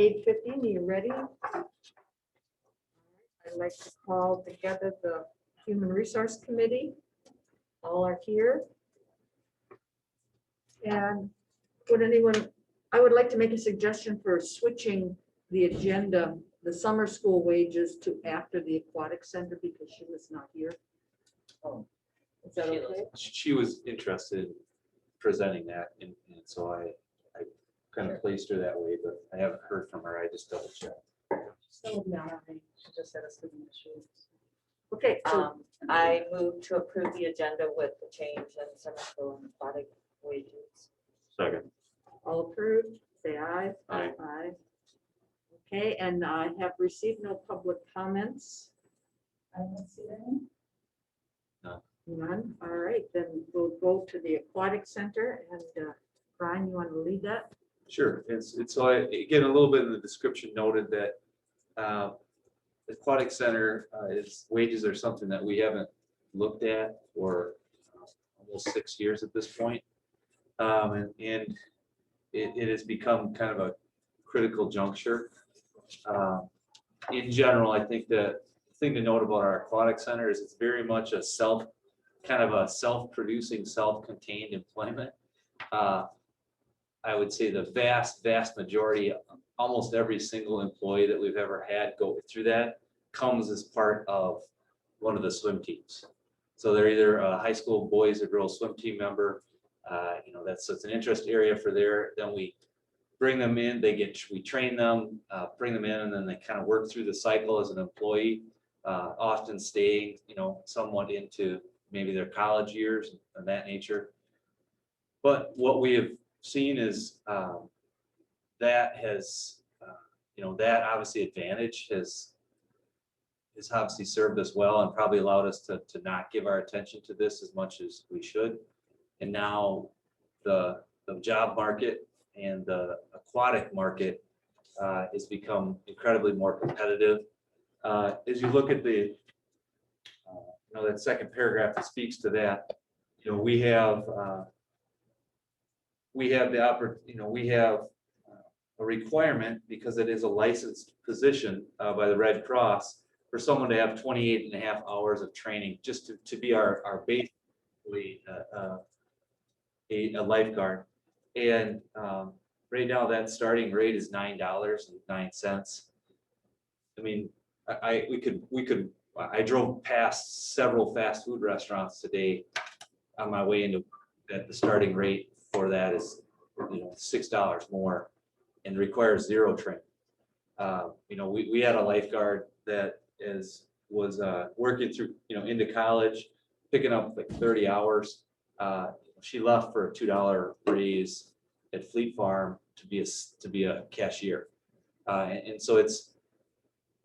8:15, are you ready? I'd like to call together the Human Resource Committee. All are here. And I would like to make a suggestion for switching the agenda, the summer school wages to after the Aquatic Center because she was not here. Oh, is that okay? She was interested in presenting that, and so I kind of placed her that way, but I haven't heard from her. I just double checked. So no, she just had a student issue. Okay, I move to approve the agenda with the change in summer school and aquatic wages. Second. all approved, say aye. Aye. Aye. Okay, and I have received no public comments. I don't see any. None. All right, then we'll go to the Aquatic Center, and Brian, you want to lead that? Sure. It's so again, a little bit in the description noted that the Aquatic Center wages are something that we haven't looked at for almost 6 years at this point. And it has become kind of a critical juncture. In general, I think the thing to note about our Aquatic Center is it's very much a self-producing, self-contained employment. I would say the vast majority, almost every single employee that we've ever had go through that comes as part of one of the swim teams. So they're either a high school boys or girls swim team member. It's an interest area for then we bring them in, we train them, bring them in, and then they kind of work through the cycle as an employee, often staying, somewhat into maybe their college years and that nature. But what we have seen is that has, that obviously advantage has obviously served us well and probably allowed us to not give our attention to this as much as we should. And now the job market and the aquatic market has become incredibly more competitive. As you look at that second paragraph that speaks to that, we have a requirement, because it is a licensed position by the Red Cross, for someone to have 28.5 hours of training just to be our basically a lifeguard. And right now that starting rate is $9.09. I mean, I drove past several fast food restaurants today on my way into that. The starting rate for that is $6 more and requires zero training. We had a lifeguard that was working through into college, picking up like 30 hours. She left for a $2 raise at Fleet Farm to be a cashier, and so it's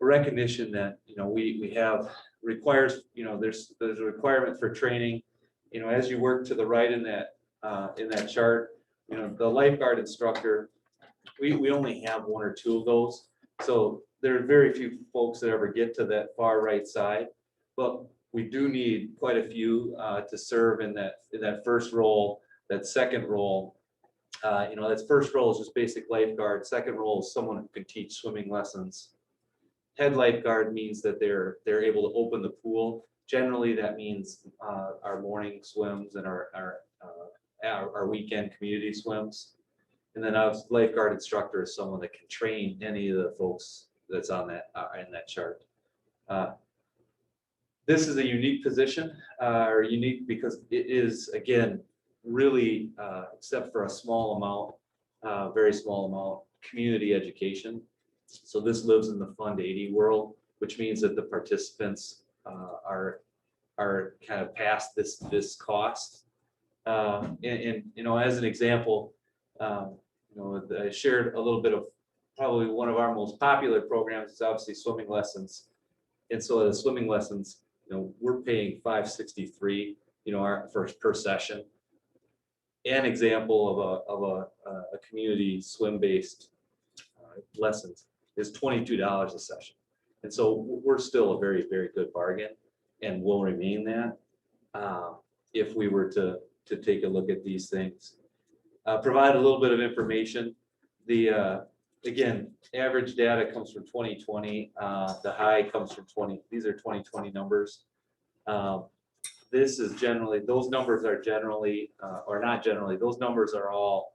recognition that we have requires there's a requirement for training. As you work to the right in that chart, the lifeguard instructor, we only have one or two of those, so there are very few folks that ever get to that far right side, but we do need quite a few to serve in that first role. That second role, that first role is just basic lifeguard. Second role is someone who can teach swimming lessons. Head lifeguard means that they're able to open the pool. Generally, that means our morning swims and our weekend community swims. And then a lifeguard instructor is someone that can train any of the folks that's on that in that chart. This is a unique position, or unique because it is, again, really, except for a small amount, very small amount, community education. So this lives in the Fund 80 world, which means that the participants are kind of past this cost. And as an example, I shared a little bit of probably one of our most popular programs is obviously swimming lessons. And so the swimming lessons, we're paying $563, per session. An example of a community swim-based lessons is $22 a session. And so we're still a very, very good bargain, and will remain that if we were to take a look at these things. Provide a little bit of information. The again, average data comes from 2020. The high comes from 20. These are 2020 numbers. This is generally, those numbers are generally, or not generally, those numbers are all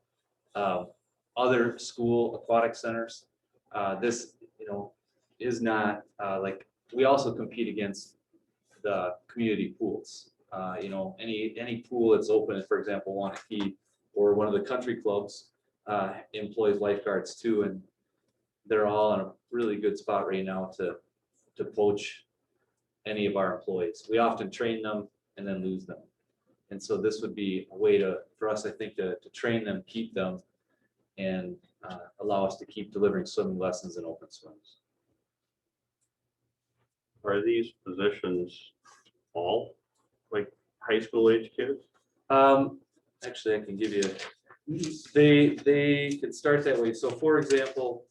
other school aquatic centers. This, is not like, we also compete against the community pools. Any pool that's open, for example, Waunakee or one of the country clubs employs lifeguards too, and they're all in a really good spot right now to poach any of our employees. We often train them and then lose them. And so this would be a way for us, I think, to train them, keep them, and allow us to keep delivering swimming lessons and open swims. Are these positions all like high school age kids? Actually, I can give you, they could start that way. So for example,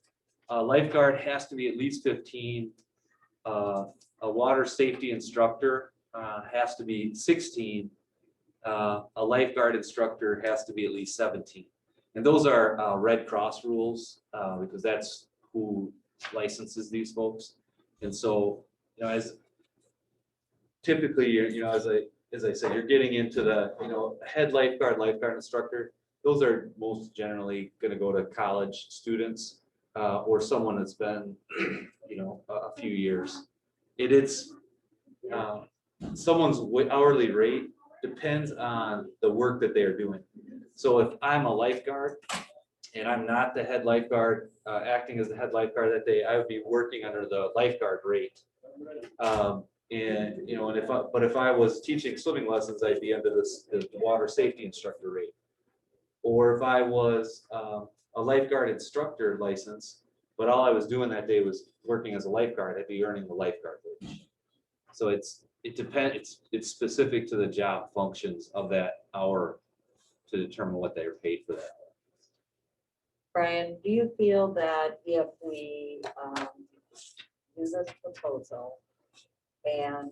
a lifeguard has to be at least 15. A water safety instructor has to be 16. A lifeguard instructor has to be at least 17. And those are Red Cross rules because that's who licenses these folks. And so, as typically, as I said, you're getting into the, head lifeguard instructor. Those are most generally going to go to college students or someone that's been, a few years. It's someone's hourly rate depends on the work that they're doing. So if I'm a lifeguard and I'm not the head lifeguard, acting as the head lifeguard that day, I would be working under the lifeguard rate. If I was teaching swimming lessons, I'd be under the water safety instructor rate. Or if I was a lifeguard instructor license, but all I was doing that day was working as a lifeguard, I'd be earning the lifeguard wage. So it depends. It's specific to the job functions of that hour to determine what they are paid for that. Brian, do you feel that if we use this proposal and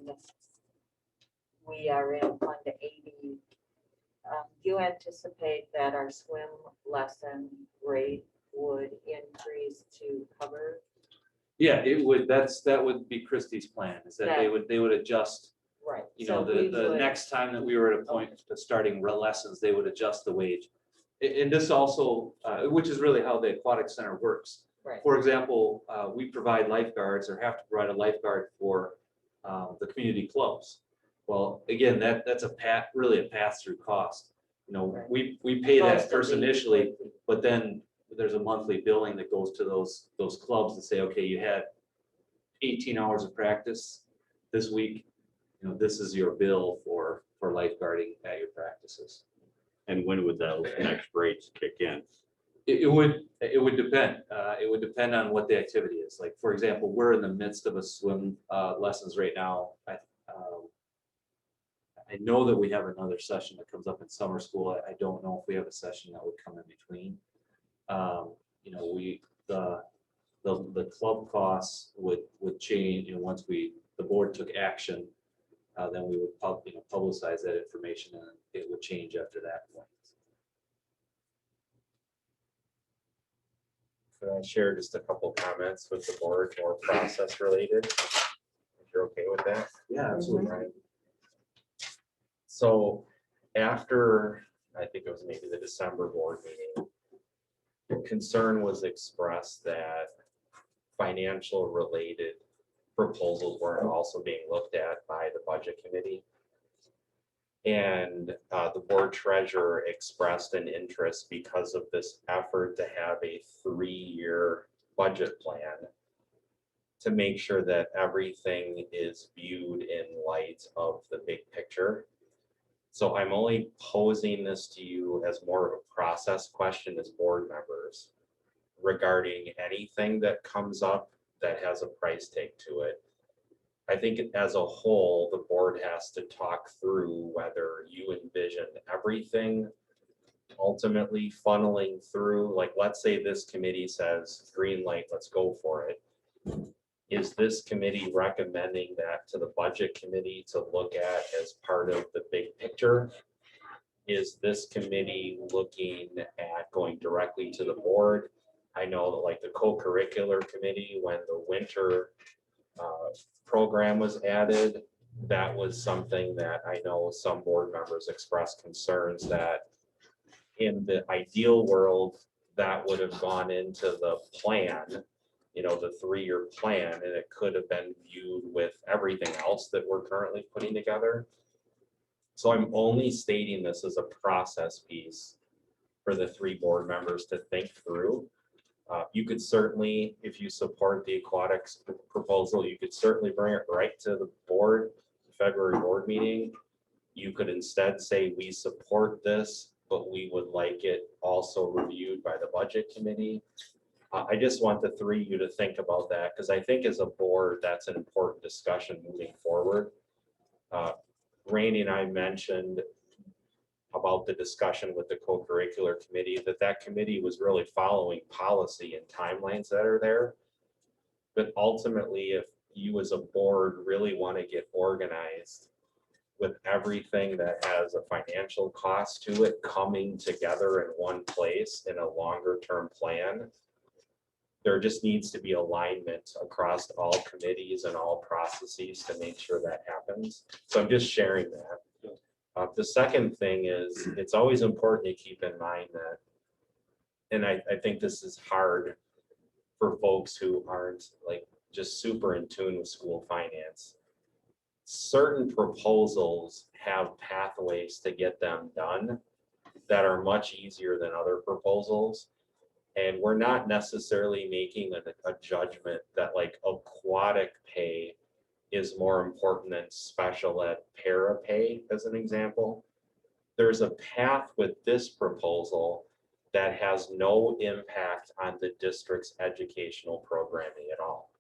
we are in Fund 80, do you anticipate that our swim lesson rate would increase to cover? Yeah, it would. That would be Christie's plan, is that they would adjust. Right. The next time that we were at a point of starting lessons, they would adjust the wage. And this also, which is really how the Aquatic Center works. Right. For example, we provide lifeguards or have to provide a lifeguard for the community clubs. Well, again, that's really a pass-through cost. Right. We pay that person initially, but then there's a monthly billing that goes to those clubs to say, okay, you had 18 hours of practice this week. This is your bill for lifeguarding at your practices. And when would those next rates kick in? It would depend. It would depend on what the activity is. Like, for example, we're in the midst of a swim lessons right now. I know that we have another session that comes up in summer school. I don't know if we have a session that would come in between. The club costs would change. Once the board took action, then we would publicize that information, and it would change after that point. Could I share just a couple comments with the board, more process related? If you're okay with that? Yeah, absolutely. Right. So after, I think it was maybe the December board meeting, concern was expressed that financial related proposals weren't also being looked at by the budget committee. And the board treasurer expressed an interest because of this effort to have a 3-year budget plan to make sure that everything is viewed in light of the big picture. So I'm only posing this to you as more of a process question as board members regarding anything that comes up that has a price tag to it. I think as a whole, the board has to talk through whether you envision everything ultimately funneling through. Like, let's say this committee says, green light, let's go for it. Is this committee recommending that to the budget committee to look at as part of the big picture? Is this committee looking at going directly to the board? I know that like the co-curricular committee, when the winter program was added, that was something that I know some board members expressed concerns that in the ideal world, that would have gone into the plan, you know, the 3-year plan, and it could have been viewed with everything else that we're currently putting together. So I'm only stating this as a process piece for the 3 board members to think through. You could certainly, if you support the aquatics proposal, you could certainly bring it right to the board, February board meeting. You could instead say, we support this, but we would like it also reviewed by the budget committee. I just want the 3 of you to think about that, because I think as a board, that's an important discussion moving forward. Randy and I mentioned about the discussion with the co-curricular committee, that committee was really following policy and timelines that are there. But ultimately, if you as a board really want to get organized with everything that has a financial cost to it coming together in one place in a longer term plan, there just needs to be alignment across all committees and all processes to make sure that happens. So I'm just sharing that. The second thing is, it's always important to keep in mind that, and I think this is hard for folks who aren't like just super in tune with school finance. Certain proposals have pathways to get them done that are much easier than other proposals. And we're not necessarily making a judgment that like aquatic pay is more important than special ed para pay, as an example. There's a path with this proposal that has no impact on the district's educational programming at all.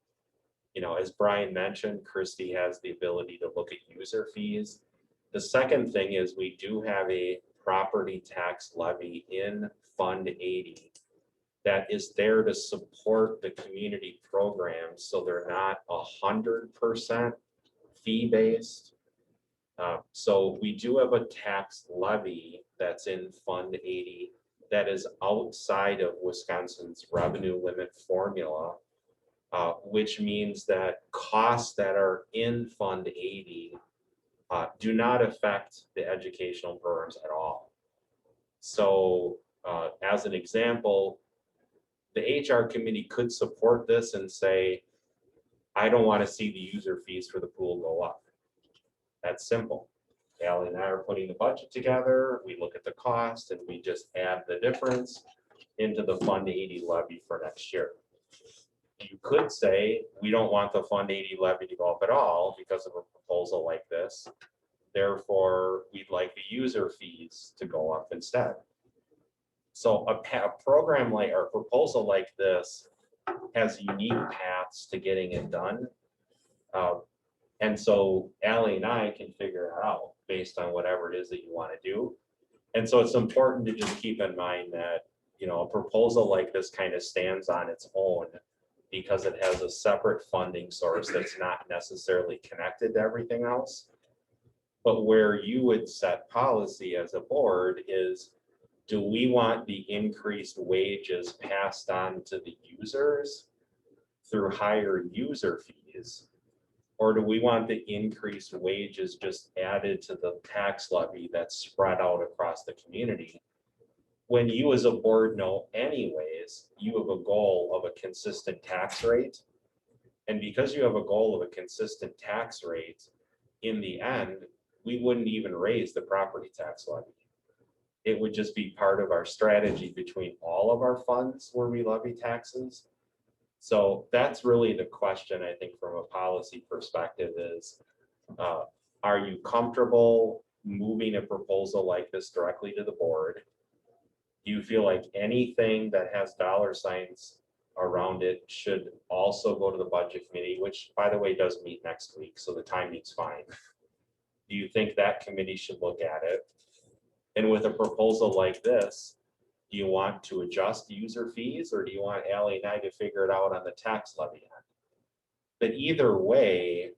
You know, as Brian mentioned, Christy has the ability to look at user fees. The second thing is we do have a property tax levy in Fund 80 that is there to support the community programs, so they're not 100% fee-based. So we do have a tax levy that's in Fund 80 that is outside of Wisconsin's revenue limit formula, which means that costs that are in Fund 80 do not affect the educational programs at all. So as an example, the HR committee could support this and say, I don't want to see the user fees for the pool go up. That's simple. Allie and I are putting the budget together. We look at the cost and we just add the difference into the Fund 80 levy for next year. You could say, we don't want the Fund 80 levy to go up at all because of a proposal like this. Therefore, we'd like the user fees to go up instead. So a program like, or a proposal like this has unique paths to getting it done. And so Allie and I can figure it out based on whatever it is that you want to do. And so it's important to just keep in mind that, you know, a proposal like this kind of stands on its own because it has a separate funding source that's not necessarily connected to everything else. But where you would set policy as a board is, do we want the increased wages passed on to the users through higher user fees? Or do we want the increased wages just added to the tax levy that's spread out across the community? When you as a board know anyways, you have a goal of a consistent tax rate. And because you have a goal of a consistent tax rate, in the end, we wouldn't even raise the property tax levy. It would just be part of our strategy between all of our funds where we levy taxes. So that's really the question, I think, from a policy perspective is, are you comfortable moving a proposal like this directly to the board? Do you feel like anything that has dollar signs around it should also go to the budget committee, which by the way, does meet next week, so the timing's fine. Do you think that committee should look at it? And with a proposal like this, do you want to adjust user fees, or do you want Allie and I to figure it out on the tax levy end? But either way,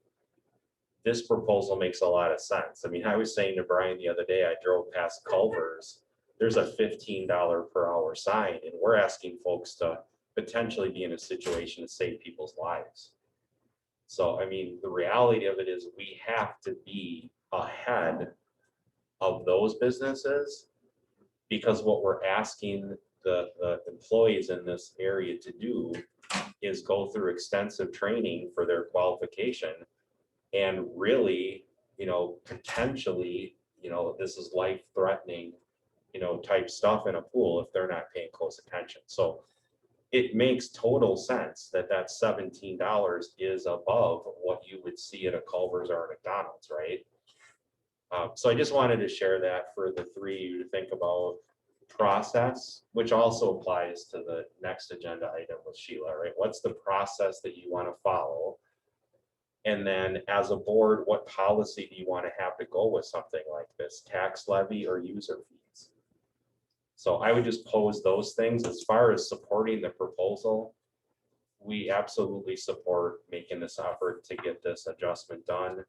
this proposal makes a lot of sense. I mean, I was saying to Brian the other day, I drove past Culver's, there's a $15 per hour sign, and we're asking folks to potentially be in a situation to save people's lives. So, I mean, the reality of it is we have to be ahead of those businesses, because what we're asking the employees in this area to do is go through extensive training for their qualification. And really, potentially, this is life-threatening, type stuff in a pool if they're not paying close attention. So it makes total sense that that $17 is above what you would see at a Culver's or a McDonald's, right? So I just wanted to share that for the three of you to think about process, which also applies to the next agenda item with Sheila, right? What's the process that you want to follow? And then as a board, what policy do you want to have to go with something like this, tax levy or user fees? So I would just pose those things. As far as supporting the proposal, we absolutely support making this effort to get this adjustment done.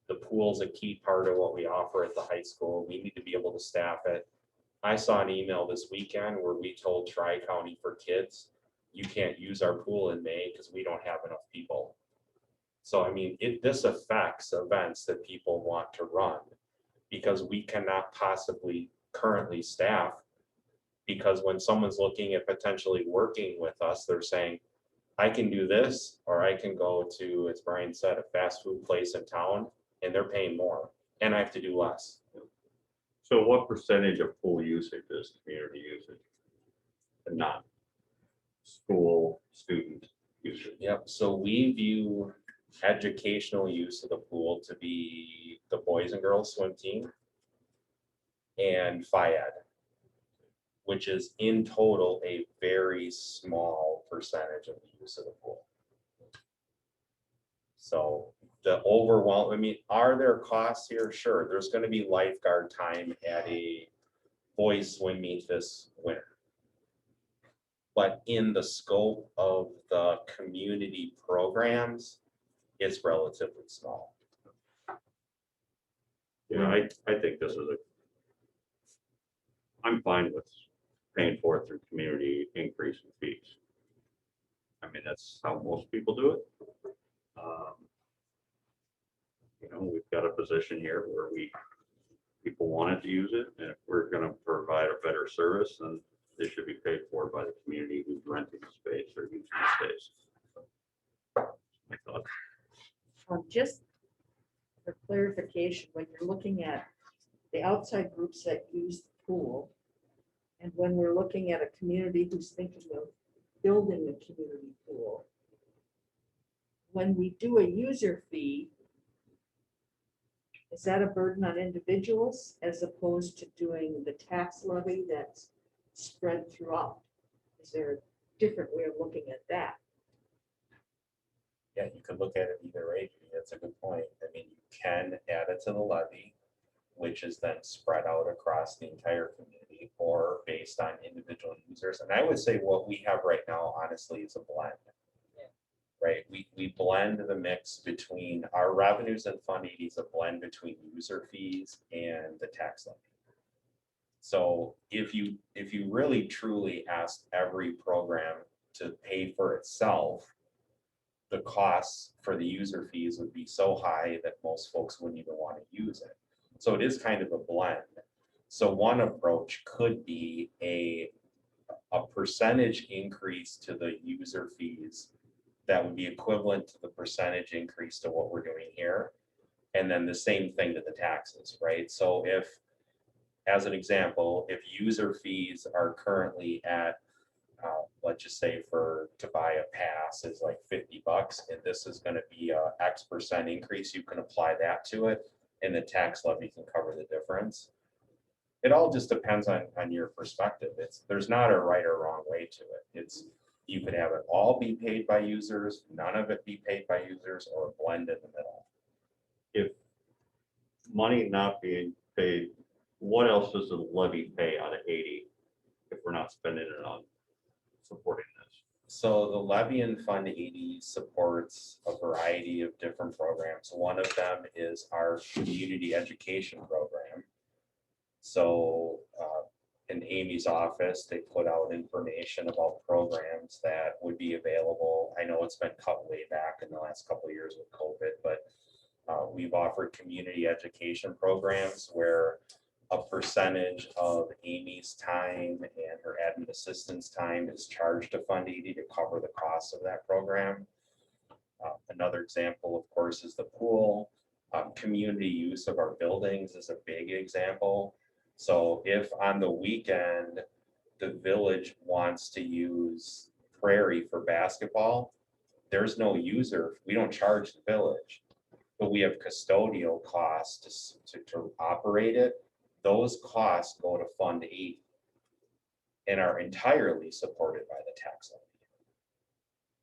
The pool's a key part of what we offer at the high school. We need to be able to staff it. I saw an email this weekend where we told Tri-County for kids, you can't use our pool in May because we don't have enough people. So, I mean, this affects events that people want to run, because we cannot possibly currently staff, because when someone's looking at potentially working with us, they're saying, I can do this, or I can go to, as Brian said, a fast food place in town, and they're paying more, and I have to do less. So what percentage of pool usage is community usage and not school student usage? Yep, so we view educational use of the pool to be the boys and girls swim team and FIAD, which is in total a very small percentage of the use of the pool. So the overwhelm, I mean, are there costs here? Sure, there's going to be lifeguard time at a boys swim meet this winter. But in the scope of the community programs, it's relatively small. Yeah, I think this is I'm fine with paying for it through community increase in fees. I mean, that's how most people do it. We've got a position here where people wanted to use it, and if we're going to provide a better service, then they should be paid for by the community who's renting the space or using the space. My thought. Just for clarification, when you're looking at the outside groups that use the pool, and when we're looking at a community who's thinking of building a community pool, when we do a user fee, is that a burden on individuals as opposed to doing the tax levy that's spread throughout? Is there a different way of looking at that? Yeah, you could look at it either way. That's a good point. I mean, you can add it to the levy, which is then spread out across the entire community or based on individual users. And I would say what we have right now, honestly, is a blend. Right? We blend the mix between our revenues and Fund 80 is a blend between user fees and the tax levy. So if you really truly ask every program to pay for itself, the costs for the user fees would be so high that most folks wouldn't even want to use it. So it is kind of a blend. So one approach could be a percentage increase to the user fees that would be equivalent to the percentage increase to what we're doing here. And then the same thing to the taxes, right? So if, as an example, if user fees are currently at, let's just say to buy a pass is like $50, and this is going to be a X percent increase, you can apply that to it, and the tax levy can cover the difference. It all just depends on your perspective. There's not a right or wrong way to it. You could have it all be paid by users, none of it be paid by users, or a blend in the middle. If money not being paid, what else does the levy pay out of 80 if we're not spending it on supporting this? So the levy in Fund 80 supports a variety of different programs. One of them is our community education program. So in Amy's office, they put out information about programs that would be available. I know it's been cut way back in the last couple of years with COVID, but we've offered community education programs where a percentage of Amy's time and her admin assistant's time is charged to Fund 80 to cover the cost of that program. Another example, of course, is the pool. Community use of our buildings is a big example. So if on the weekend, the village wants to use Prairie for basketball, there's no user, we don't charge the village, but we have custodial costs to operate it. Those costs go to Fund 80 and are entirely supported by the tax levy.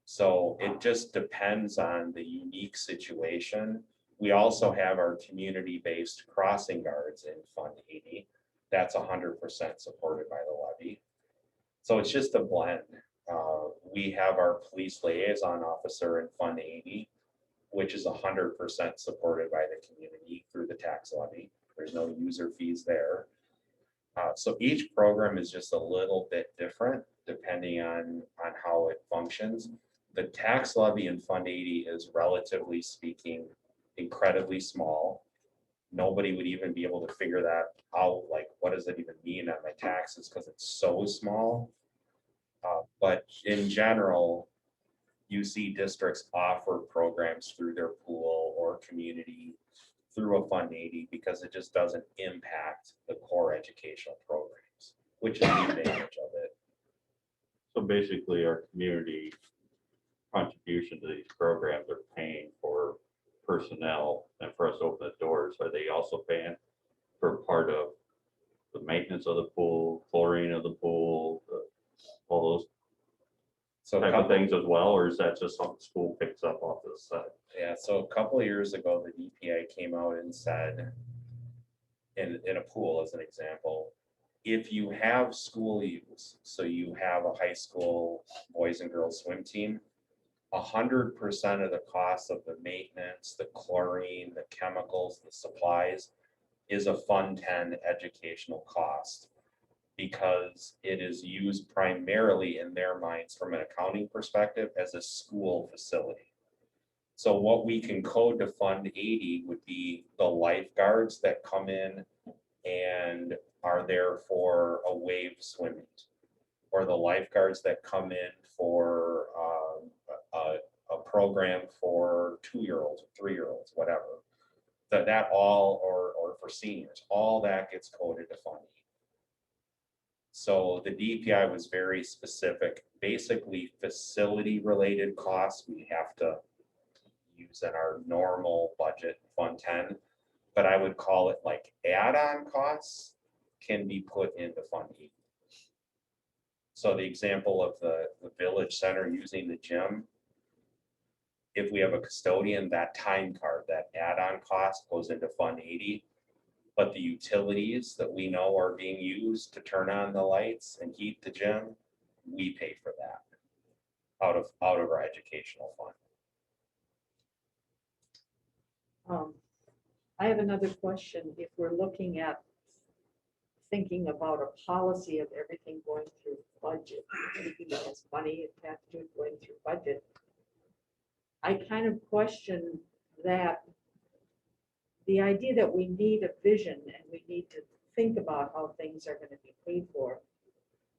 So it just depends on the unique situation. We also have our community-based crossing guards in Fund 80. That's 100% supported by the levy. So it's just a blend. We have our police liaison officer in Fund 80, which is 100% supported by the community through the tax levy. There's no user fees there. So each program is just a little bit different depending on how it functions. The tax levy in Fund 80 is, relatively speaking, incredibly small. Nobody would even be able to figure that out. Like, what does it even mean on my taxes? Because it's so small. But in general, you see districts offer programs through their pool or community through a Fund 80 because it just doesn't impact the core educational programs, which is the advantage of it. So basically, our community contribution to these programs are paying for personnel and for us to open the doors. Are they also paying for part of the maintenance of the pool, chlorine of the pool, all those So type of things as well, or is that just something school picks up off the side? Yeah, so a couple of years ago, the DPI came out and said, in a pool as an example, if you have school use, so you have a high school boys and girls swim team, 100% of the cost of the maintenance, the chlorine, the chemicals, the supplies is a Fund 10 educational cost, because it is used primarily in their minds from an accounting perspective as a school facility. So what we can code to Fund 80 would be the lifeguards that come in and are there for a wave swim meet, or the lifeguards that come in for a program for 2-year-olds or 3-year-olds, whatever. That all, or for seniors, all that gets coded to Fund 80. So the DPI was very specific. Basically, facility related costs we have to use in our normal budget Fund 10, but I would call it like add-on costs can be put into Fund 80. So the example of the village center using the gym, if we have a custodian, that time card, that add-on cost goes into Fund 80. But the utilities that we know are being used to turn on the lights and heat the gym, we pay for that out of our educational fund. I have another question. If we're looking at thinking about a policy of everything going through budget, anything that has money attached to it going through budget, I kind of question that the idea that we need a vision and we need to think about how things are going to be paid for.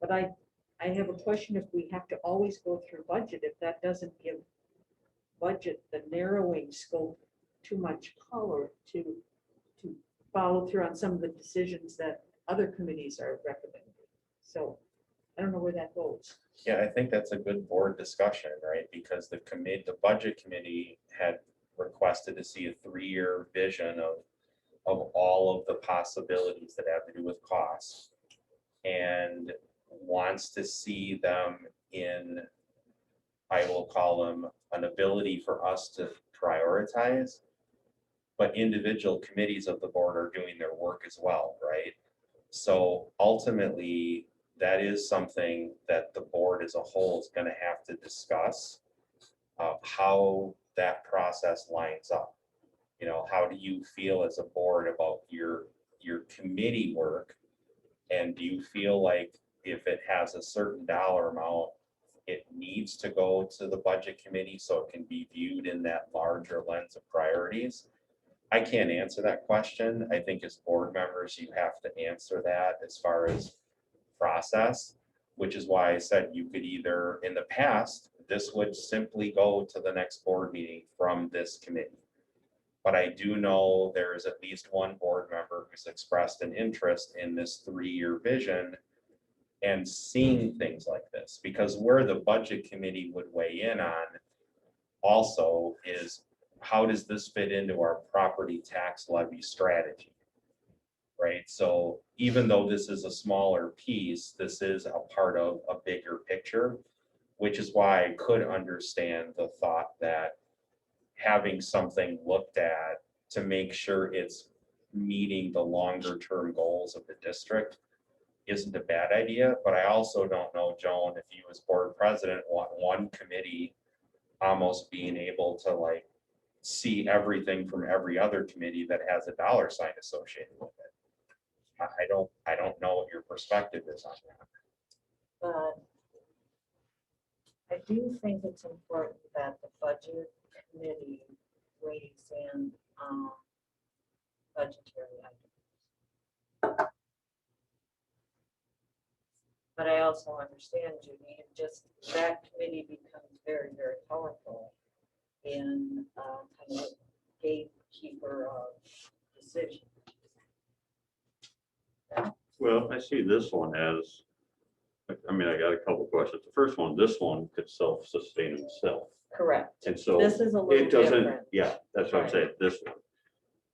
But I have a question if we have to always go through budget, if that doesn't give budget the narrowing scope too much power to follow through on some of the decisions that other committees are recommending. So I don't know where that goes. Yeah, I think that's a good board discussion, right? Because the budget committee had requested to see a 3-year vision of all of the possibilities that have to do with costs, and wants to see them in, I will call them, an ability for us to prioritize, but individual committees of the board are doing their work as well, right? So ultimately, that is something that the board as a whole is going to have to discuss, how that process lines up. You know, how do you feel as a board about your committee work And do you feel like if it has a certain dollar amount, it needs to go to the budget committee so it can be viewed in that larger lens of priorities? I can't answer that question. I think as board members, you have to answer that as far as process, which is why I said you could either, in the past, this would simply go to the next board meeting from this committee. But I do know there is at least one board member who's expressed an interest in this 3-year vision and seeing things like this, because where the budget committee would weigh in on also is how does this fit into our property tax levy strategy? Right, so even though this is a smaller piece, this is a part of a bigger picture, which is why I could understand the thought that having something looked at to make sure it's meeting the longer term goals of the district isn't a bad idea. But I also don't know, Joan, if you as board president want one committee almost being able to like see everything from every other committee that has a dollar sign associated with it. I don't know what your perspective is on that. But I do think it's important that the budget committee weighs in budgetary items. But I also understand, Judy, it just that committee becomes very, very powerful in kind of gatekeeper of decision. Well, I see this one as, I mean, I got a couple questions. The first one, this one could self-sustain itself. Correct. And so This is a little it doesn't, different. yeah, that's what I'm Right. saying, this one.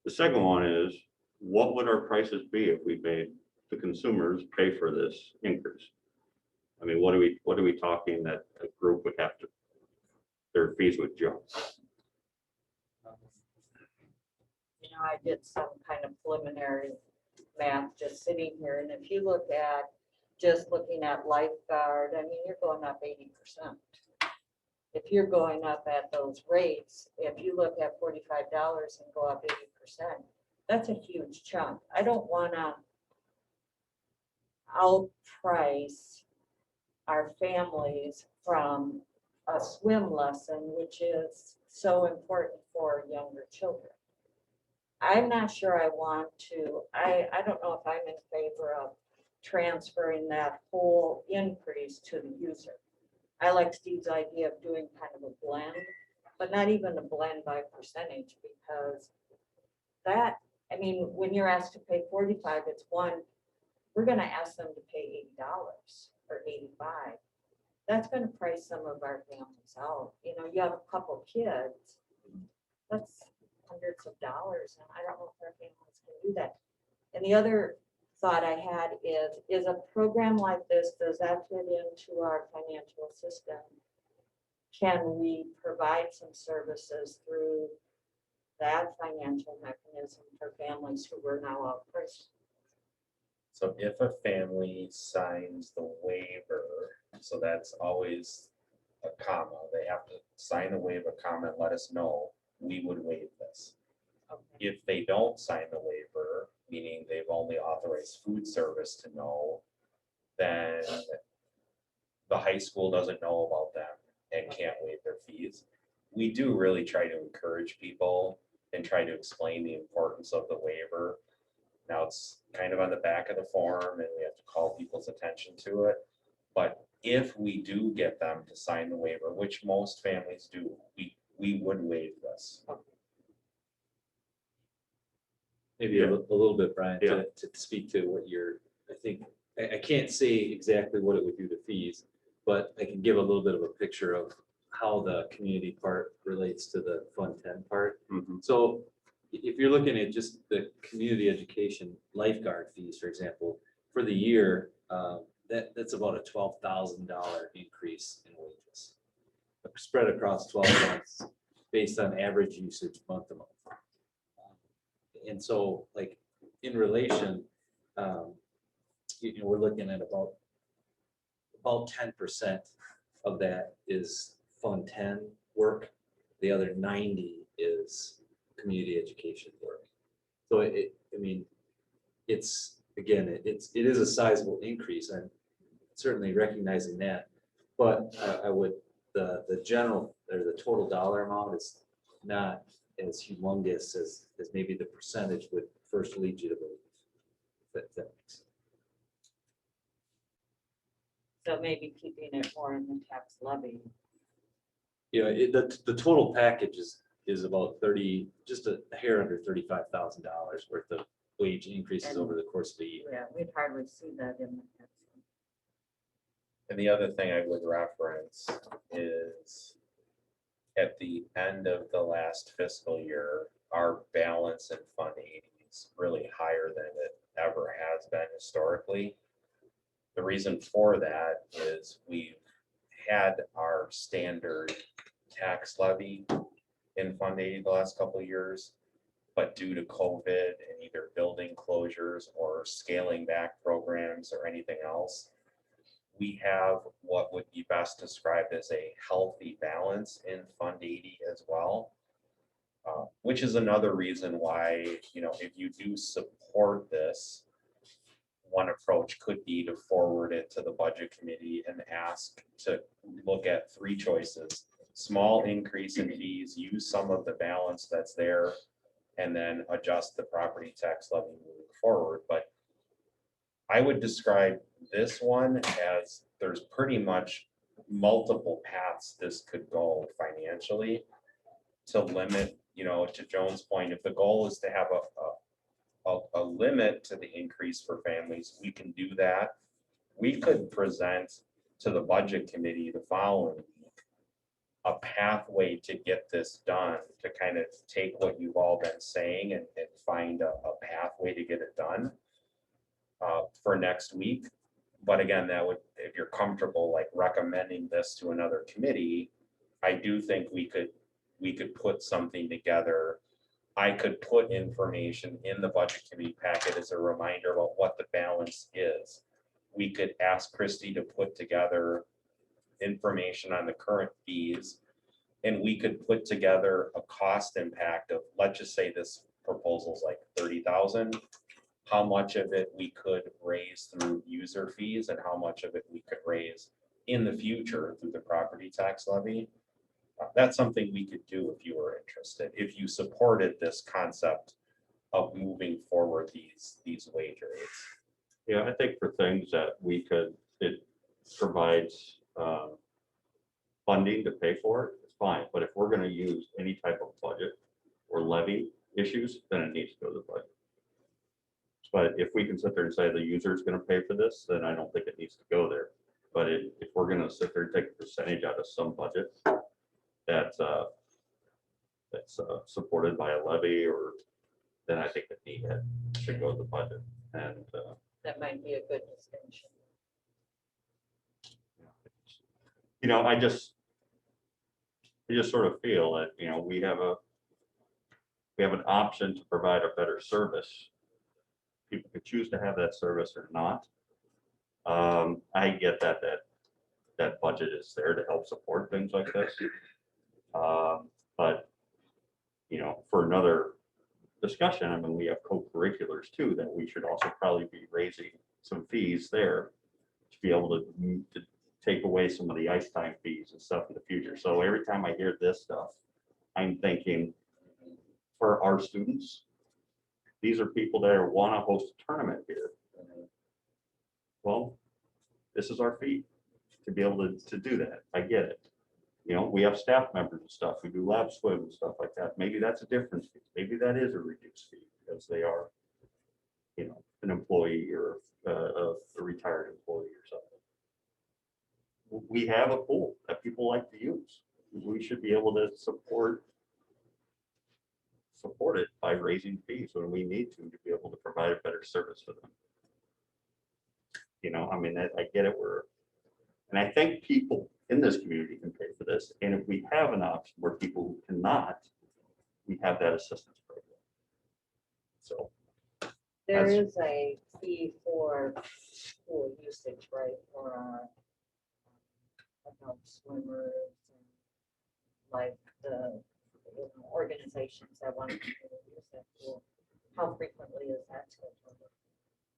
The second one is, what would our prices be if we made the consumers pay for this increase? I mean, what are we talking that a group would have to, their fees would jump? You know, I did some kind of preliminary math just sitting here, and if you look at, just looking at lifeguard, I mean, you're going up 80%. If you're going up at those rates, if you look at $45 and go up 80%, that's a huge chunk. I don't wanna outprice our families from a swim lesson, which is so important for younger children. I'm not sure I want to, I don't know if I'm in favor of transferring that whole increase to the user. I like Steve's idea of doing kind of a blend, but not even a blend by percentage, because that, I mean, when you're asked to pay 45, it's one, we're gonna ask them to pay $80 or 85. That's gonna price some of our families out. You know, you have a couple kids, that's hundreds of dollars, and I don't know if our families can do that. And the other thought I had is a program like this, does that fit into our financial system? Can we provide some services through that financial mechanism for families who were now outpriced? So if a family signs the waiver, so that's always a comma, they have to sign the waiver, comma, and let us know, we would waive this. Okay. If they don't sign the waiver, meaning they've only authorized food service to know, then the high school doesn't know about them and can't waive their fees. We do really try to encourage people and try to explain the importance of the waiver. Now it's kind of on the back of the form and we have to call people's attention to it. But if we do get them to sign the waiver, which most families do, we would waive this. Maybe a little bit, Brian, Yeah. to speak to what you're, I think, I can't say exactly what it would do to fees, but I can give a little bit of a picture of how the community part relates to the Fund 10 part. Mhm. So if you're looking at just the community education lifeguard fees, for example, for the year, that's about a $12,000 increase in wages, spread across 12 months based on average usage month to month. And so, like, in relation, we're looking at about 10% of that is Fund 10 work. The other 90 is community education work. So I mean, it's again, it is a sizable increase, and certainly recognizing that. But I would, the general, or the total dollar amount is not as humongous as maybe the percentage would first lead you to believe. That makes sense. So maybe keeping it more in the tax levy. You know, the total package is about 30, just a hair under $35,000 worth of wage increases over the course of the year. Yeah, we'd hardly see that in the tax. And the other thing I would reference is at the end of the last fiscal year, our balance in Fund 80 is really higher than it ever has been historically. The reason for that is we've had our standard tax levy in Fund 80 the last couple of years, but due to COVID and either building closures or scaling back programs or anything else, we have what would be best described as a healthy balance in Fund 80 as well. Which is another reason why, you know, if you do support this, one approach could be to forward it to the budget committee and ask to look at three choices. Small increase in fees, use some of the balance that's there, and then adjust the property tax levy moving forward. But I would describe this one as there's pretty much multiple paths this could go financially to limit, you know, to Joan's point, if the goal is to have a limit to the increase for families, we can do that. We could present to the budget committee the following week a pathway to get this done, to kind of take what you've all been saying and find a pathway to get it done for next week. But again, that would, if you're comfortable like recommending this to another committee, I do think we could put something together. I could put information in the budget committee packet as a reminder about what the balance is. We could ask Christie to put together information on the current fees, and we could put together a cost impact of, let's just say this proposal is like 30,000. How much of it we could raise through user fees and how much of it we could raise in the future through the property tax levy. That's something we could do if you were interested, if you supported this concept of moving forward these wage rates. Yeah, I think for things that we could, it provides funding to pay for it, it's fine. But if we're gonna use any type of budget or levy issues, then it needs to go to the budget. But if we can sit there and say the user is gonna pay for this, then I don't think it needs to go there. But if we're gonna sit there and take a percentage out of some budget that's supported by a levy, or then I think that should go to the budget. And That might be a good distinction. you know, I just sort of feel that, you know, we have an option to provide a better service. People could choose to have that service or not. I get that budget is there to help support things like this. But, you know, for another discussion, I mean, we have co-curriculars too, that we should also probably be raising some fees there to be able to take away some of the ice time fees and stuff in the future. So every time I hear this stuff, I'm thinking for our students, these are people that want to host a tournament here. Well, this is our fee to be able to do that. I get it. You know, we have staff members and stuff who do lab swim and stuff like that. Maybe that's a different fee. Maybe that is a reduced fee because they are, you know, an employee or a retired employee or something. We have a pool that people like to use. We should be able to support it by raising fees when we need to be able to provide a better service for them. You know, I mean, I get it. And I think people in this community can pay for this. And if we have an option where people who cannot, we have that assistance program. So There That's- is a fee for school usage, right, for adult swimmers and like the organizations that want to use that pool. How frequently is that scheduled?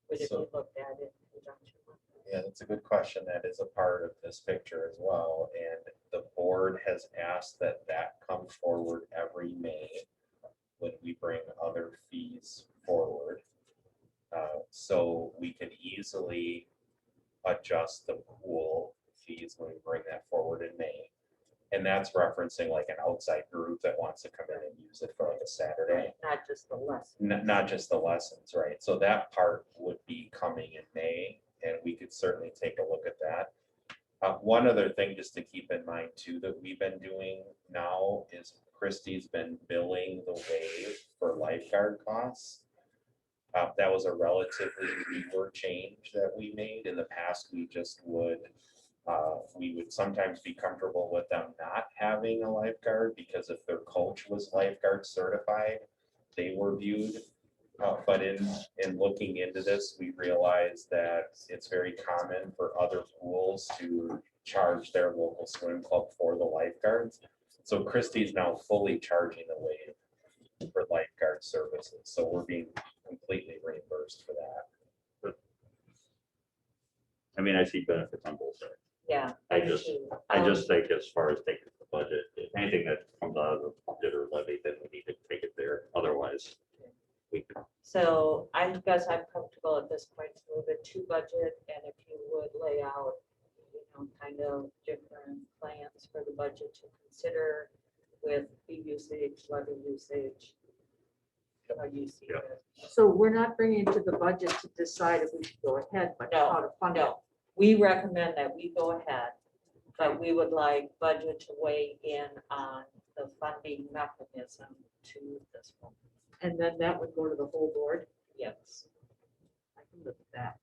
Would it be So- looked at in conjunction with? Yeah, that's a good question. That is a part of this picture as well. And the board has asked that that come forward every May when we bring other fees forward. So we can easily adjust the pool fees when we bring that forward in May. And that's referencing like an outside group that wants to come in and use it for like a Saturday. Not just the lesson. Not just the lessons, right? So that part would be coming in May, and we could certainly take a look at that. One other thing just to keep in mind too, that we've been doing now is Christie's been billing the wave for lifeguard costs. That was a relatively newer change that we made. In the past, we just would, we would sometimes be comfortable with them not having a lifeguard because if their coach was lifeguard certified, they were viewed. But in looking into this, we realized that it's very common for other pools to charge their local swim club for the lifeguards. So Christie's now fully charging the wave for lifeguard services. So we're being completely reimbursed for that. I mean, I see benefits on both sides. Yeah. I do just- too. I just think as far as taking the budget, if anything that comes out of the budget or levy, then we need to take it there. Otherwise, we could. So I guess I'm comfortable at this point to move it to budget, and if you would lay out, kind of different plans for the budget to consider with fee usage, levy usage. How you see Yeah. it. So we're not bringing it to the budget to decide if we should go ahead, but No, how to fund it. No, we recommend that we go ahead, but we would like budget to weigh in on the funding mechanism to this one. And then that would go to the whole board. Yes, I can look at that.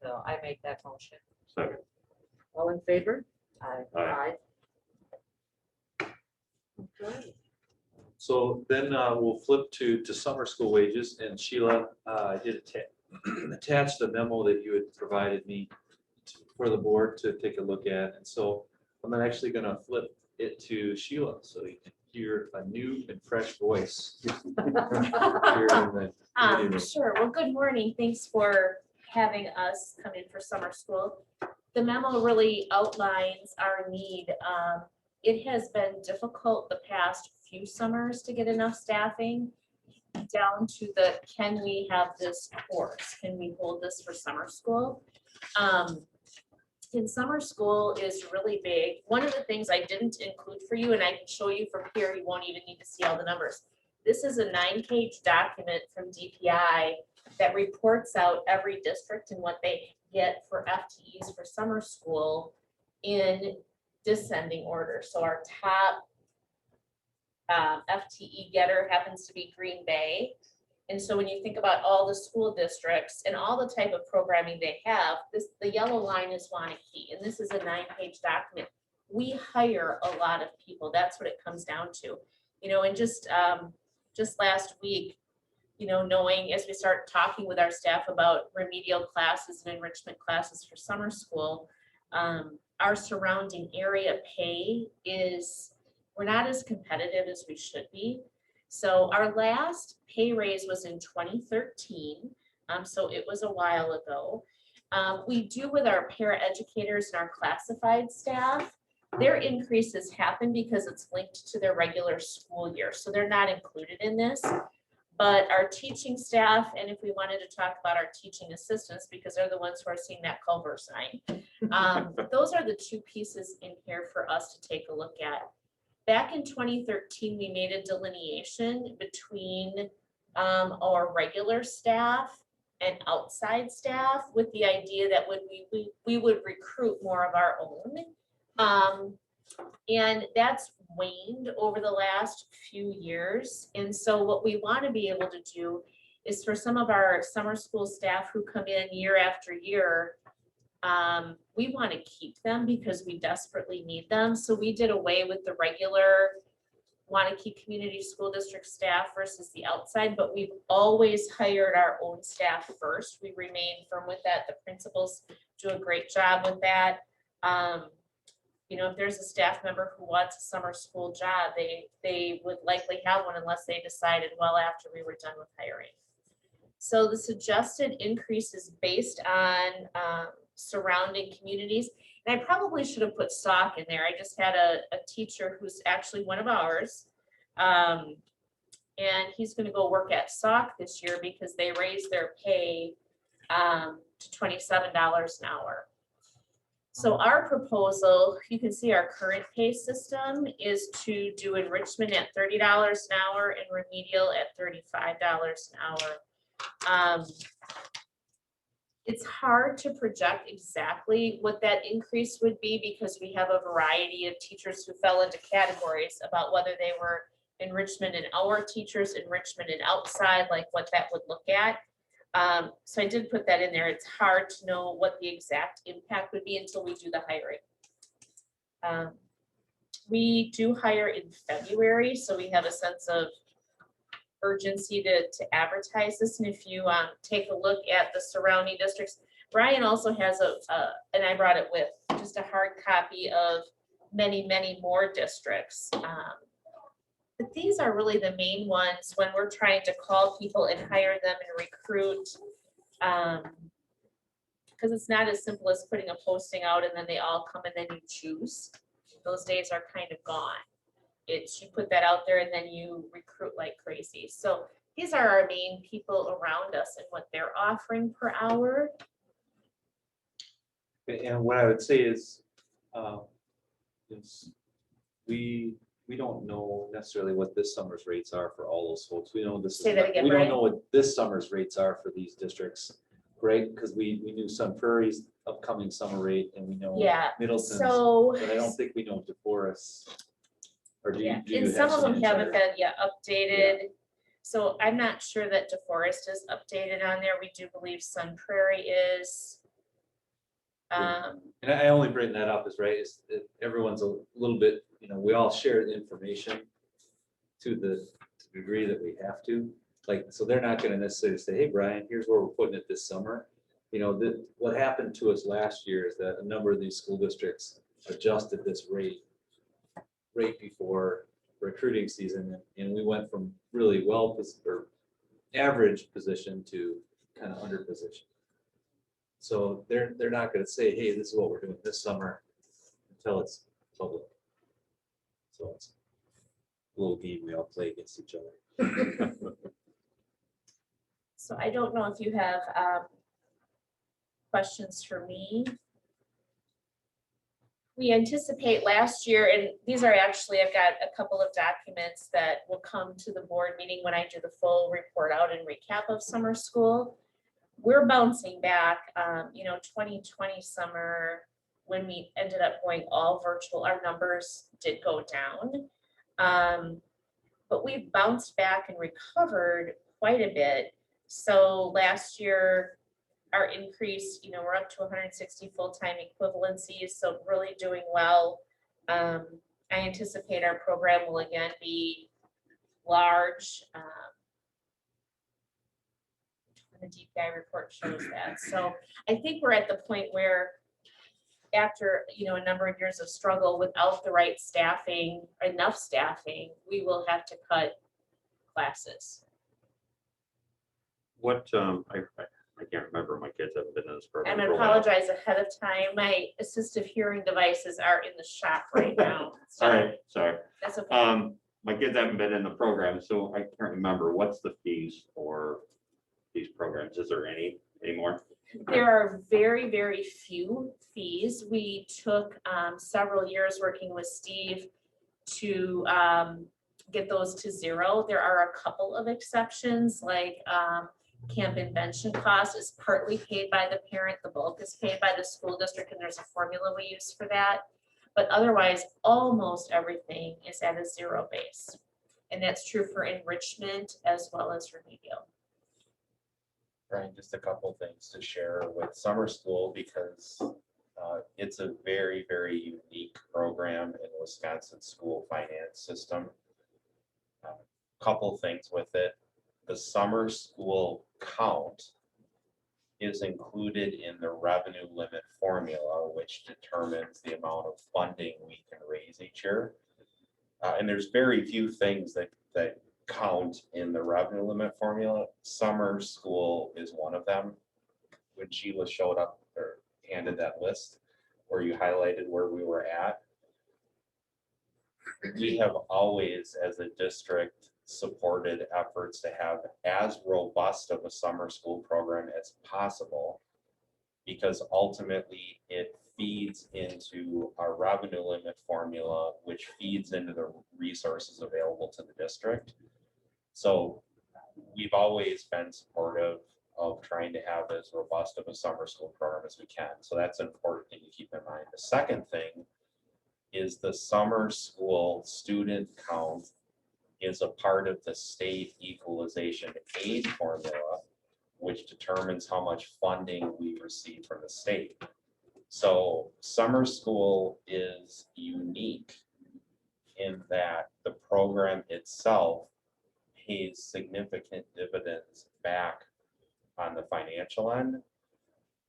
so I make that motion. Second. All in favor? I Okay. So then we'll flip to summer school wages, and Sheila, I did attach the memo that you had provided me for the board to take a look at, and so I'm actually gonna flip it to Sheila, so you can hear a new and fresh voice. Here in the meeting room. Sure. Well, good morning. Thanks for having us come in for summer school. The memo really outlines our need. It has been difficult the past few summers to get enough staffing down to the, can we have this course? Can we hold this for summer school? In summer school is really big. One of the things I didn't include for you, and I can show you from here, you won't even need to see all the numbers. This is a 9-page document from DPI that reports out every district and what they get for FTEs for summer school in descending order. So our top FTE getter happens to be Green Bay. And so when you think about all the school districts and all the type of programming they have, the yellow line is Waunakee, and this is a 9-page document. We hire a lot of people. That's what it comes down to. And just last week, knowing as we start talking with our staff about remedial classes and enrichment classes for summer school, our surrounding area pay we're not as competitive as we should be. So our last pay raise was in 2013. So it was a while ago. We do with our paraeducators and our classified staff, their increases happen because it's linked to their regular school year. So they're not included in this. But our teaching staff, and if we wanted to talk about our teaching assistants, because they're the ones who are seeing that Culver sign, those are the two pieces in here for us to take a look at. Back in 2013, we made a delineation between our regular staff and outside staff with the idea that we would recruit more of our own. And that's waned over the last few years. And so what we want to be able to do is for some of our summer school staff who come in year after year, we want to keep them because we desperately need them. So we did away with the regular Waunakee Community School District staff versus the outside, but we've always hired our own staff first. We remain firm with that. The principals do a great job with that. If there's a staff member who wants a summer school job, they would likely have one unless they decided well after we were done with hiring. So the suggested increase is based on surrounding communities. And I probably should have put Sauk in there. I just had a teacher who's actually one of ours. And he's gonna go work at Sauk this year because they raised their pay to $27 an hour. So our proposal, you can see our current pay system is to do enrichment at $30 an hour and remedial at $35 an hour. It's hard to project exactly what that increase would be because we have a variety of teachers who fell into categories about whether they were enrichment in our teachers, enrichment in outside, like what that would look at. So I did put that in there. It's hard to know what the exact impact would be until we do the hiring. We do hire in February, so we have a sense of urgency to advertise this. And if you take a look at the surrounding districts, Brian also has and I brought it with, just a hard copy of many, many more districts. But these are really the main ones when we're trying to call people and hire them and recruit. Because it's not as simple as putting a posting out and then they all come and then you choose. Those days are kind of gone. It's you put that out there and then you recruit like crazy. So these are our main people around us and what they're offering per hour. And what I would say is we don't know necessarily what this summer's rates are for all those folks. We know this is, Say that again, we don't Brian. know what this summer's rates are for these districts, right? Because we knew Sun Prairie's upcoming summer rate and we know Yeah, Middleton's, so. but I don't think we know DeForest. Or do you? Yeah, do you and have some of them haven't insider? been yet updated. So I'm not sure that DeForest is updated on there. We do believe Sun Prairie is. And I only bring that up is right, is that everyone's a little bit, we all share the information to the degree that we have to. Like, so they're not gonna necessarily say, hey, Brian, here's where we're putting it this summer. What happened to us last year is that a number of these school districts adjusted this rate before recruiting season. And we went from really or average position to kind of under position. So they're not gonna say, hey, this is what we're doing this summer until it's public. So it's a little game we all play against each other. So I don't know if you have questions for me. We anticipate last year, and these are actually, I've got a couple of documents that will come to the board meeting when I do the full report out and recap of summer school. We're bouncing back, 2020 summer, when we ended up going all virtual, our numbers did go down. But we've bounced back and recovered quite a bit. So last year, our increase, we're up to 160 full-time equivalencies, so really doing well. I anticipate our program will again be large. The deep dive report shows that. So I think we're at the point where after, a number of years of struggle without the right staffing, enough staffing, we will have to cut classes. What, I can't remember, my kids haven't been in this program. I'm for gonna a while. apologize ahead of time. My assistive hearing devices are in the shop right now. So All right, sorry. that's okay. My kids haven't been in the program, so I can't remember, what's the fees for these programs? Is there any anymore? There are very, very few fees. We took several years working with Steve to get those to zero. There are a couple of exceptions, like camp invention cost is partly paid by the parent, the bulk is paid by the school district, and there's a formula we use for that. But otherwise, almost everything is at a zero base. And that's true for enrichment as well as remedial. Brian, just a couple things to share with summer school because it's a very, very unique program in Wisconsin school finance system. Couple things with it. The summer school count is included in the revenue limit formula, which determines the amount of funding we can raise each year. And there's very few things that count in the revenue limit formula. Summer school is one of them. When Sheila showed up or handed that list where you highlighted where we were at, we have always, as a district, supported efforts to have as robust of a summer school program as possible, because ultimately it feeds into our revenue limit formula, which feeds into the resources available to the district. So we've always been supportive of trying to have as robust of a summer school program as we can. So that's an important thing to keep in mind. The second thing is the summer school student count is a part of the state equalization aid formula, which determines how much funding we receive from the state. So summer school is unique in that the program itself pays significant dividends back on the financial end.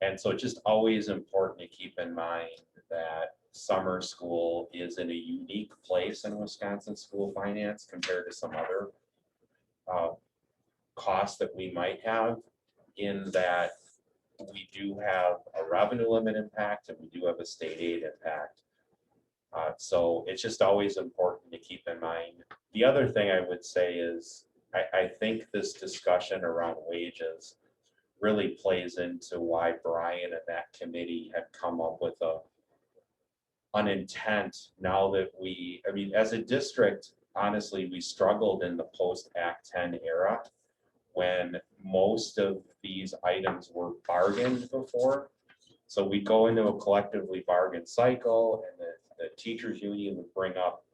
And so it's just always important to keep in mind that summer school is in a unique place in Wisconsin school finance compared to some other costs that we might have, in that we do have a revenue limit impact and we do have a state aid impact. So it's just always important to keep in mind. The other thing I would say is I think this discussion around wages really plays into why Brian and that committee had come up with an intent now that I mean, as a district, honestly, we struggled in the post-Act 10 era when most of these items were bargained before. So we go into a collectively bargained cycle, and the teachers union would bring up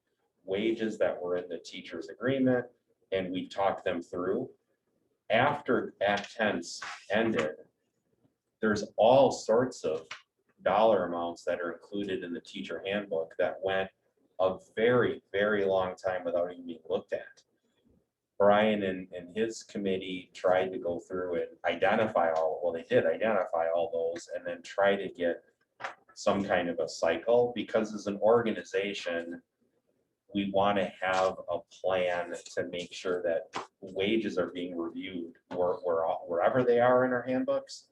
wages that were in the teachers agreement, and we talk them through. After Act 10 ended, there's all sorts of dollar amounts that are included in the teacher handbook that went a very, very long time without even being looked at. Brian and his committee tried to go through and identify they did identify all those, and then try to get some kind of a cycle, because as an organization, we want to have a plan to make sure that wages are being reviewed wherever they are in our handbooks.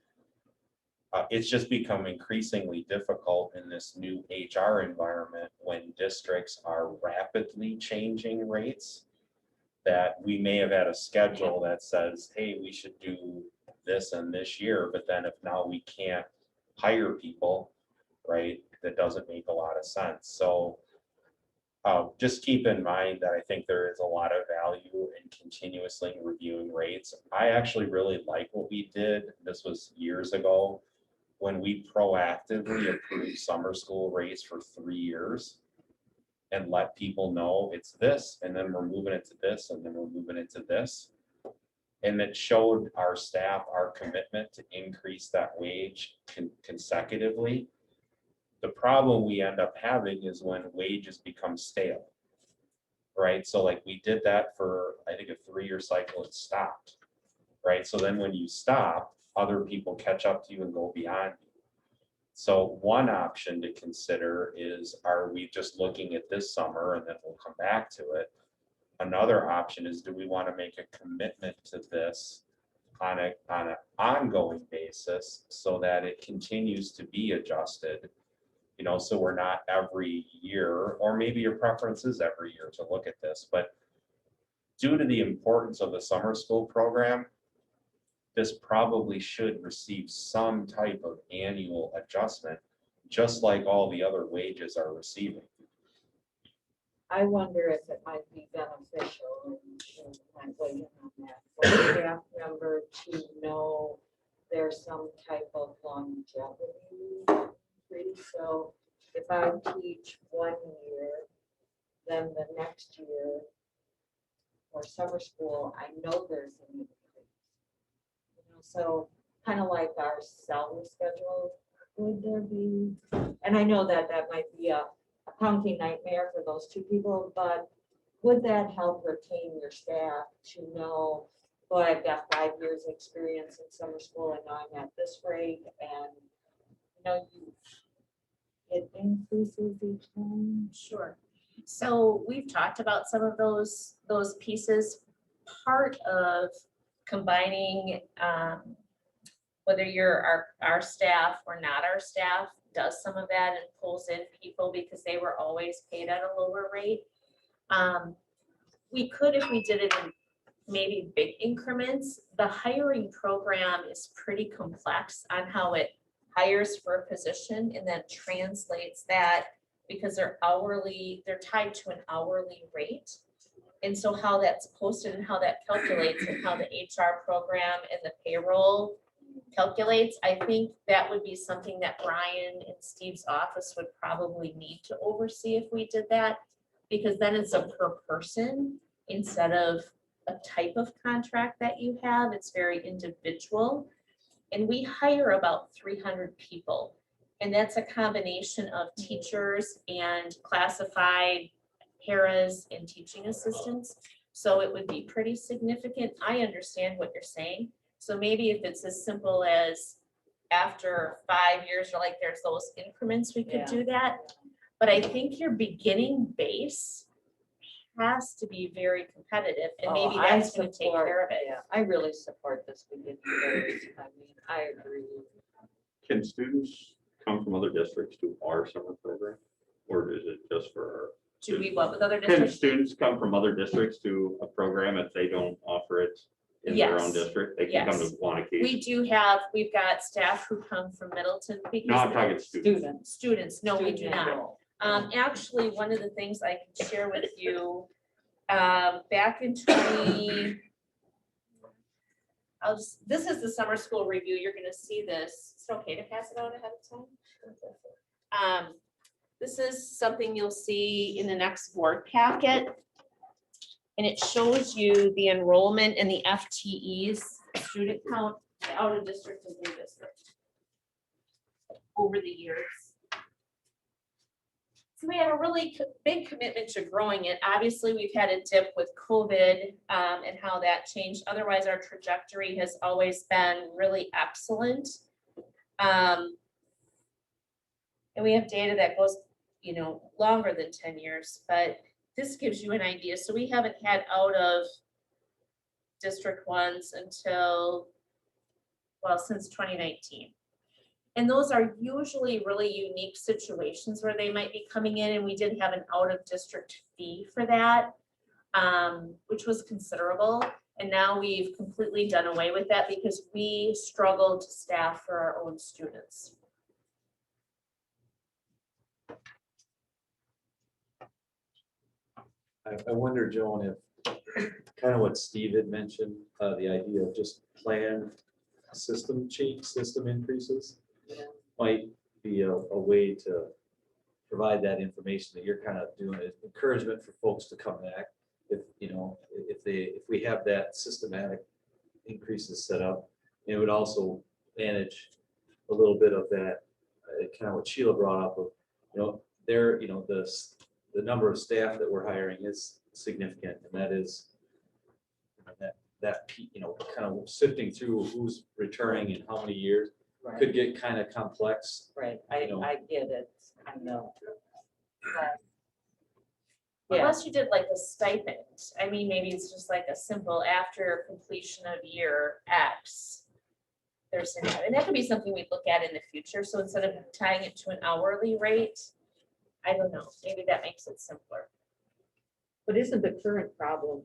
It's just become increasingly difficult in this new HR environment when districts are rapidly changing rates, that we may have had a schedule that says, hey, we should do this and this year, but then if now we can't hire people, right, that doesn't make a lot of sense. So just keep in mind that I think there is a lot of value in continuously reviewing rates. I actually really like what we did. This was years ago when we proactively approved summer school rates for 3 years and let people know it's this, and then we're moving it to this, and then we're moving it to this. And it showed our staff our commitment to increase that wage consecutively. The problem we end up having is when wages become stale, right? So like we did that for, I think, a 3-year cycle, it stopped, right? So then when you stop, other people catch up to you and go beyond you. So one option to consider is, are we just looking at this summer and then we'll come back to it? Another option is, do we want to make a commitment to this on an ongoing basis so that it continues to be adjusted? You know, so we're not every year, or maybe your preference is every year to look at this, but due to the importance of the summer school program, this probably should receive some type of annual adjustment, just like all the other wages are receiving. I wonder if it might be beneficial, and might weigh in on that, for a staff member to know there's some type of longevity increase. So if I teach 1 year, then the next year or summer school, I know there's an increase. You know, so kind of like our salary schedule, would there be? And I know that that might be a accounting nightmare for those two people, but would that help retain your staff to know, boy, I've got 5 years experience in summer school and now I'm at this rate, and you know, it increases each time? Sure. So we've talked about some of those pieces. part of combining, whether you're our staff or not our staff, does some of that and pulls in people because they were always paid at a lower rate. We could, if we did it in maybe big increments. The hiring program is pretty complex on how it hires for a position and then translates that because they're hourly, they're tied to an hourly rate. And so how that's posted and how that calculates and how the HR program and the payroll calculates, I think that would be something that Brian and Steve's office would probably need to oversee if we did that. Because then it's a per person instead of a type of contract that you have. It's very individual. And we hire about 300 people. And that's a combination of teachers and classified paras and teaching assistants. So it would be pretty significant. I understand what you're saying. So maybe if it's as simple as after 5 years, or like there's those increments, we could do that. But I think your beginning base has to be very competitive, and maybe that's gonna take care of it. Yeah, I really support this beginning base. I mean, I agree. Can students come from other districts to our summer program? Or is it just for Do we what with other our? Can districts? students come from other districts to a program if they don't offer it in their own Yes. district? They can come Yes. to Waunakee? We've got staff who come from Middleton because. No, I'm talking students. Students, no, we do not. Actually, one of the things I can share with you, back in this is the summer school review. You're gonna see this. Is it okay to pass it out ahead of time? This is something you'll see in the next board packet. And it shows you the enrollment and the FTEs, student count, out of district and in district over the years. So we have a really big commitment to growing it. Obviously, we've had a dip with COVID and how that changed. Otherwise, our trajectory has always been really excellent. And we have data that goes, longer than 10 years, but this gives you an idea. So we haven't had out of district ones until, since 2019. And those are usually really unique situations where they might be coming in, and we did have an out of district fee for that, which was considerable. And now we've completely done away with that because we struggle to staff for our own students. I wonder, Joan, if kind of what Steve had mentioned, the idea of just planned system increases might be a way to provide that information that you're kind of doing, encouragement for folks to come back. If we have that systematic increases set up, it would also manage a little bit of that, kind of what Sheila brought up of, the number of staff that we're hiring is significant, and that is kind of sifting through who's returning in how many years could get kind of complex. Right, I get it, I know. Unless you did like a stipend. I mean, maybe it's just like a simple after completion of year X. And that could be something we look at in the future. So instead of tying it to an hourly rate, I don't know, maybe that makes it simpler. But isn't the current problem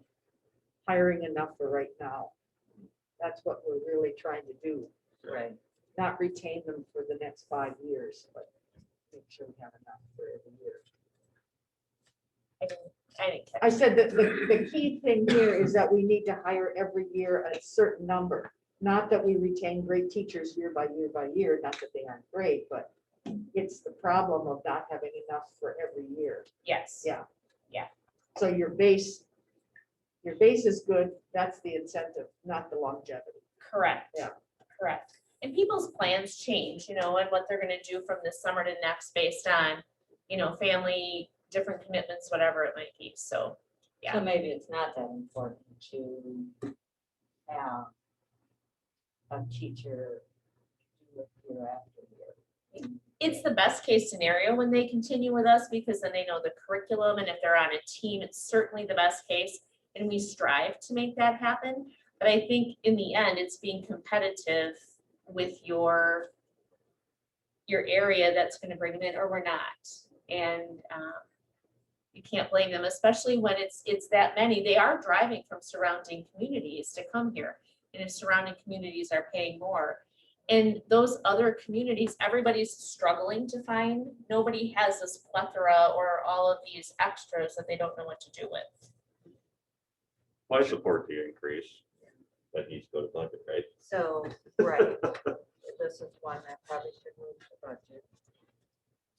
hiring enough for right now? That's what we're really trying to do. Right. Not retain them for the next 5 years, but make sure we have enough for every year. I didn't catch I said that the key thing here is that we need to hire every year a certain number. Not that we retain great teachers year by year by year, not that they aren't great, but it's the problem of not having enough for every year. Yes. Yeah. Yeah. So your base is good. That's the incentive, not the longevity. Correct. Yeah. Correct. And people's plans change, and what they're gonna do from this summer to next based on, family, different commitments, whatever it might be. So, yeah. So maybe it's not that important to have a teacher do it year after year. It's the best case scenario when they continue with us because then they know the curriculum, and if they're on a team, it's certainly the best case. and we strive to make that happen. But I think in the end, it's being competitive with your area that's gonna bring them in, or we're not. And you can't blame them, especially when it's that many. They are driving from surrounding communities to come here. And if surrounding communities are paying more, and those other communities, everybody's struggling to find, nobody has this plethora or all of these extras that they don't know what to do with. I support the increase. That needs to go to budget, right? So, right, this is one that probably should move to budget.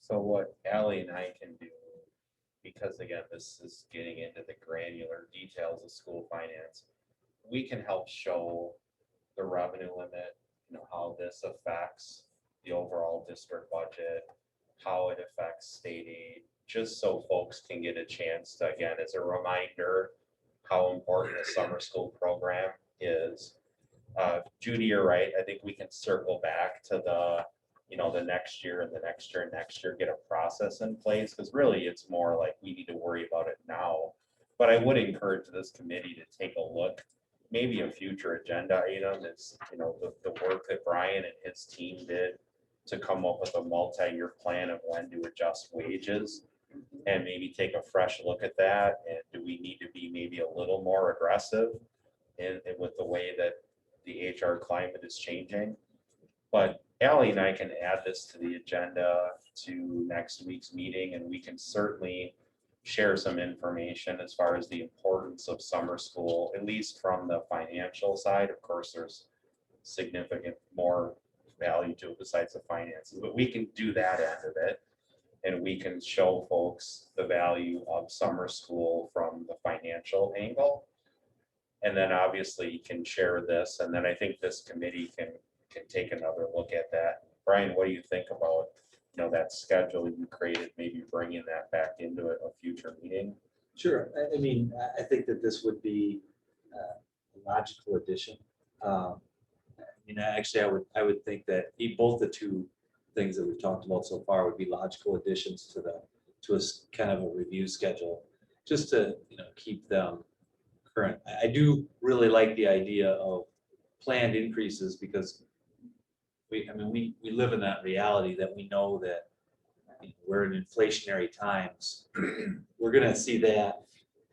So what Ally and I can do, because again, this is getting into the granular details of school finance, we can help show the revenue limit, how this affects the overall district budget, how it affects state aid, just so folks can get a chance to, again, as a reminder, how important the summer school program is. Judy, you're right. I think we can circle back to the next year and the next year and next year, get a process in place, because really it's more like we need to worry about it now. But I would encourage this committee to take a look. Maybe a future agenda item is, the work that Brian and his team did to come up with a multi-year plan of when to adjust wages, and maybe take a fresh look at that. And do we need to be maybe a little more aggressive in with the way that the HR climate is changing? But Ally and I can add this to the agenda to next week's meeting, and we can certainly share some information as far as the importance of summer school, at least from the financial side. Of course, there's significant more value to it besides the finances, but we can do that end of it. And we can show folks the value of summer school from the financial angle. And then obviously you can share this, and then I think this committee can take another look at that. Brian, what do you think about that schedule you created, maybe bringing that back into a future meeting? Sure. I mean, I think that this would be a logical addition. Actually, I would think that both the two things that we've talked about so far would be logical additions to a kind of a review schedule, just to keep them current. I do really like the idea of planned increases, because we live in that reality that we know that we're in inflationary times. We're gonna see that,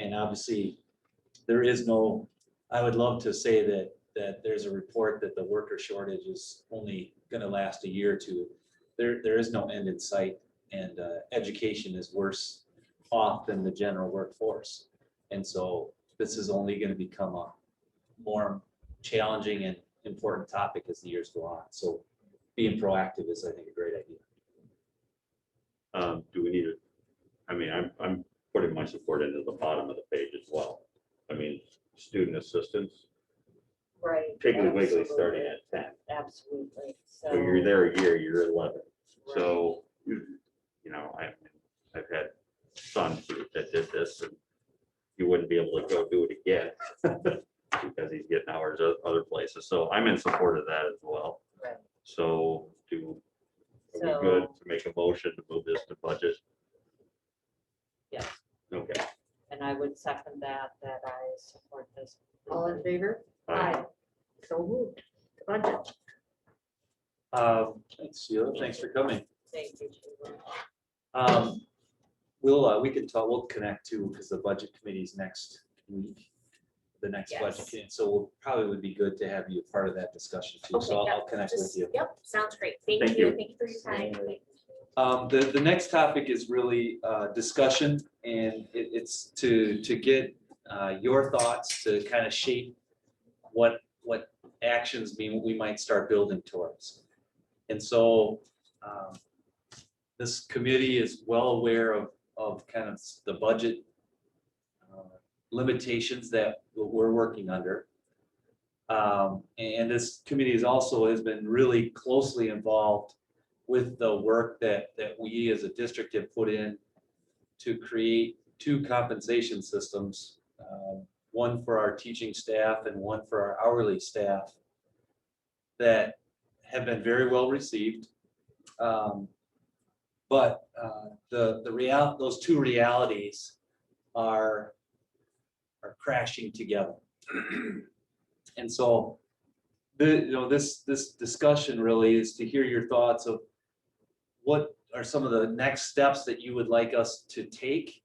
and obviously there is no, I would love to say that there's a report that the worker shortage is only gonna last a year or two. There is no end in sight, and education is worse off than the general workforce. And so this is only gonna become a more challenging and important topic as the years go on. So being proactive is, I think, a great idea. Do we need it? I mean, I'm putting my support into the bottom of the page as well. I mean, student assistance, Right. Piggly Wiggly starting at 10. Absolutely. So you're there a year, you're 11. So, I've had sons that did this, and you wouldn't be able to go do it again because he's getting hours at other places. So I'm in support of that as well. Right. So are we good to make a motion to move this to budget? Yes, Okay. and I would second that I support this. All in favor? Aye. So moved. Budget. Thanks, Sheila. Thanks for coming. Thank you, Sheila. We'll connect too, because the budget committee is next week, the next budget. Yes. Committee. So probably would be good to have you a part of that discussion too. So Okay, I'll connect with Just- you. Yep, sounds great. Thank Thank you. you. Thank you for your time. The next topic is really discussion, and it's to get your thoughts to kind of shape what actions we might start building towards. And so this committee is well aware of kind of the budget limitations that we're working under. And this committee has been really closely involved with the work that we as a district have put in to create two compensation systems, one for our teaching staff and one for our hourly staff, that have been very well received. But those two realities are are crashing together. And so this discussion really is to hear your thoughts of what are some of the next steps that you would like us to take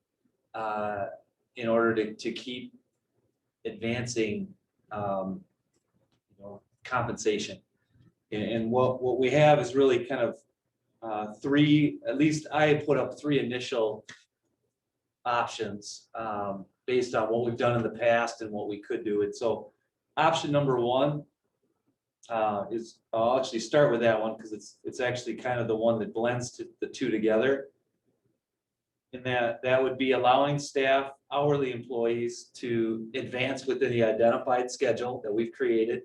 in order to keep advancing compensation. And what we have is really kind of three, at least I had put up three initial options based on what we've done in the past and what we could do. And so option number one is, I'll actually start with that one because it's actually kind of the one that blends the two together. And that would be allowing staff, hourly employees to advance within the identified schedule that we've created.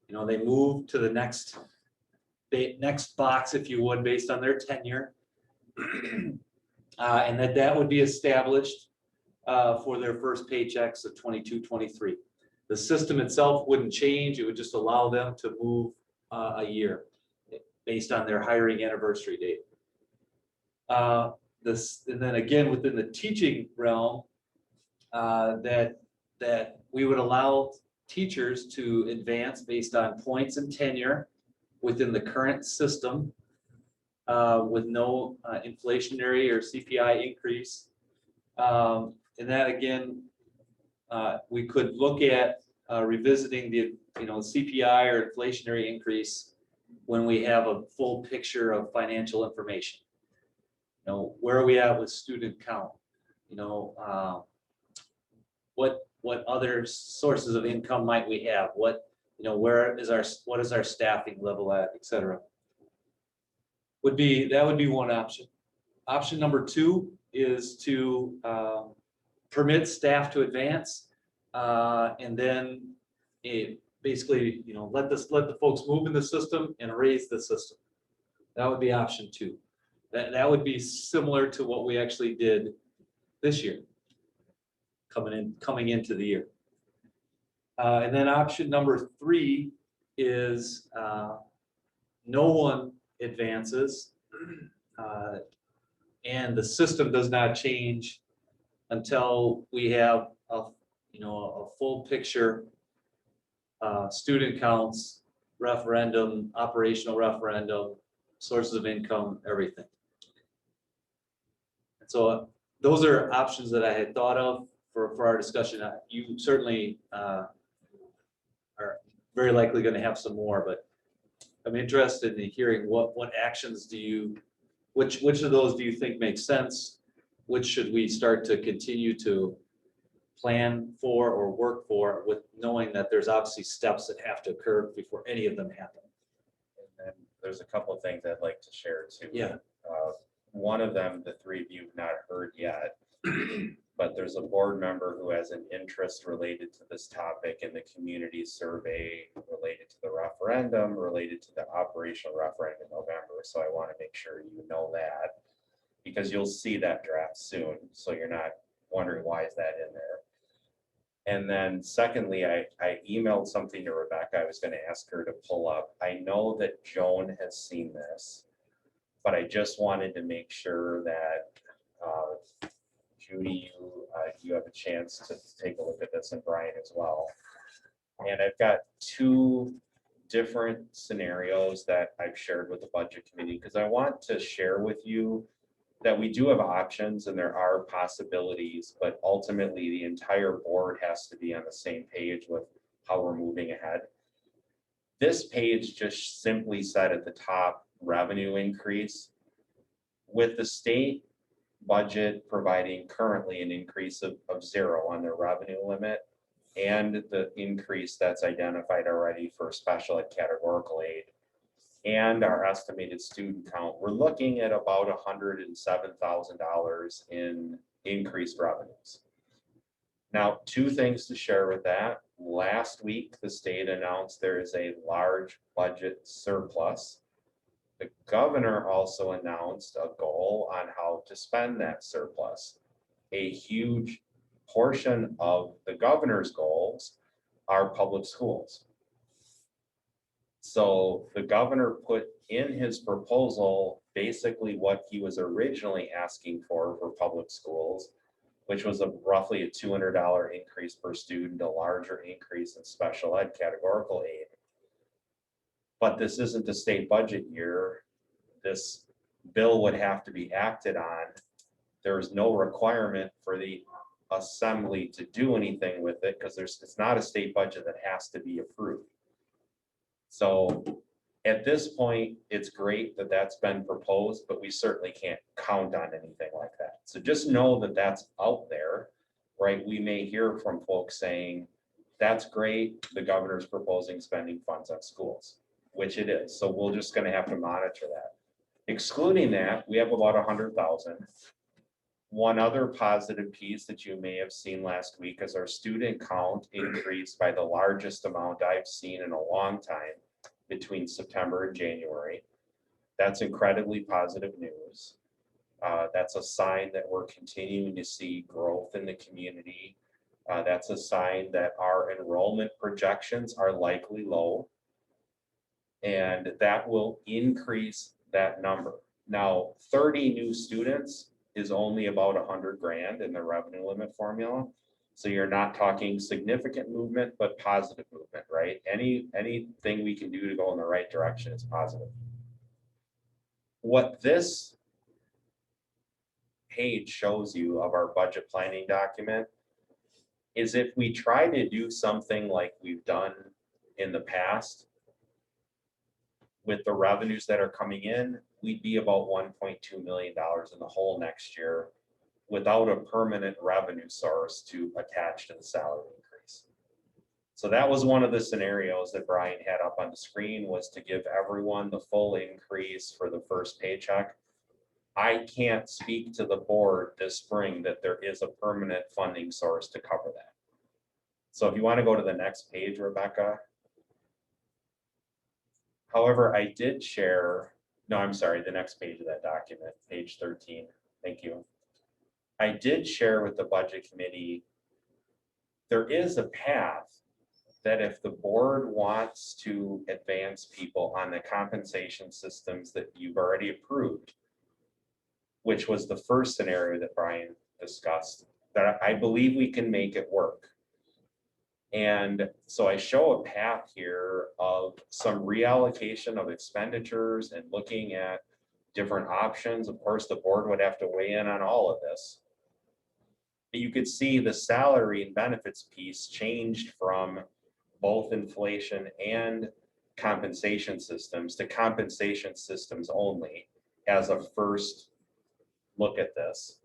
They move to the next box, if you would, based on their tenure. And that would be established for their first paychecks of 22, 23. The system itself wouldn't change. It would just allow them to move a year based on their hiring anniversary date. And then again, within the teaching realm, that we would allow teachers to advance based on points and tenure within the current system with no inflationary or CPI increase. And that again, we could look at revisiting the CPI or inflationary increase when we have a full picture of financial information. Where are we at with student count? What other sources of income might we have? What is our staffing level at, et cetera? That would be one option. Option number two is to permit staff to advance, and then basically, let the folks move in the system and raise the system. That would be option two. That would be similar to what we actually did this year, coming into the year. And then option number three is no one advances, and the system does not change until we have a full picture, student counts, referendum, operational referendum, sources of income, everything. And so those are options that I had thought of for our discussion. You certainly are very likely going to have some more, but I'm interested in hearing what actions which of those do you think makes sense? Which should we start to continue to plan for or work for, with knowing that there's obviously steps that have to occur before any of them happen? And then there's a couple of things I'd like to share too. Yeah. One of them, the three of you have not heard yet, but there's a board member who has an interest related to this topic in the community survey, related to the referendum, related to the operational referendum in November. So I want to make sure you know that, because you'll see that draft soon. So you're not wondering why is that in there. And then secondly, I emailed something to Rebecca. I was going to ask her to pull up. I know that Joan has seen this, but I just wanted to make sure that Judy, you have a chance to take a look at this, and Brian as well. And I've got two different scenarios that I've shared with the budget committee, because I want to share with you that we do have options and there are possibilities, but ultimately the entire board has to be on the same page with how we're moving ahead. This page just simply said at the top, revenue increase, with the state budget providing currently an increase of 0 on their revenue limit, and the increase that's identified already for special ed categorical aid and our estimated student count. We're looking at about $107,000 in increased revenues. Now, two things to share with that. Last week, the state announced there is a large budget surplus. The governor also announced a goal on how to spend that surplus. A huge portion of the governor's goals are public schools. So the governor put in his proposal basically what he was originally asking for public schools, which was a roughly a $200 increase per student, a larger increase in special ed categorical aid. But this isn't the state budget year. This bill would have to be acted on. There's no requirement for the assembly to do anything with it because it's not a state budget that has to be approved. So at this point, it's great that that's been proposed, but we certainly can't count on anything like that. So just know that that's out there, right? We may hear from folks saying, that's great, the governor's proposing spending funds on schools, which it is. So we're just gonna have to monitor that. Excluding that, we have about 100,000. One other positive piece that you may have seen last week is our student count increased by the largest amount I've seen in a long time between September and January. That's incredibly positive news. That's a sign that we're continuing to see growth in the community. That's a sign that our enrollment projections are likely low, and that will increase that number. Now, 30 new students is only about 100 grand in the revenue limit formula. So you're not talking significant movement, but positive movement, right? Anything we can do to go in the right direction is positive. What this page shows you of our budget planning document is if we try to do something like we've done in the past with the revenues that are coming in, we'd be about $1.2 million in the hole next year without a permanent revenue source to attach to the salary increase. So that was one of the scenarios that Brian had up on the screen, was to give everyone the full increase for the first paycheck. I can't speak to the board this spring that there is a permanent funding source to cover that. So if you want to go to the next page, Rebecca. However, I did share, no, I'm sorry, the next page of that document, page 13. Thank you. I did share with the budget committee, there is a path that if the board wants to advance people on the compensation systems that you've already approved, which was the first scenario that Brian discussed, that I believe we can make it work. And so I show a path here of some reallocation of expenditures and looking at different options. Of course, the board would have to weigh in on all of this. But you could see the salary and benefits piece changed from both inflation and compensation systems to compensation systems only as a first look at this.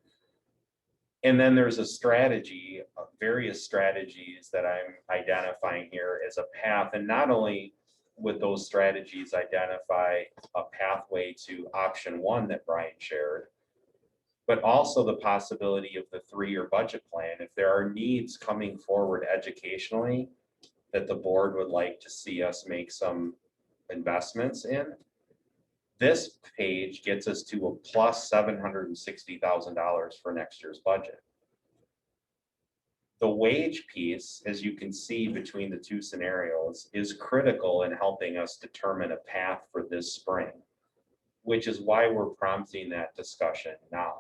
And then there's a strategy, various strategies that I'm identifying here as a path. And not only would those strategies identify a pathway to option one that Brian shared, but also the possibility of the 3-year budget plan. If there are needs coming forward educationally that the board would like to see us make some investments in, this page gets us to a plus $760,000 for next year's budget. The wage piece, as you can see between the two scenarios, is critical in helping us determine a path for this spring, which is why we're prompting that discussion now.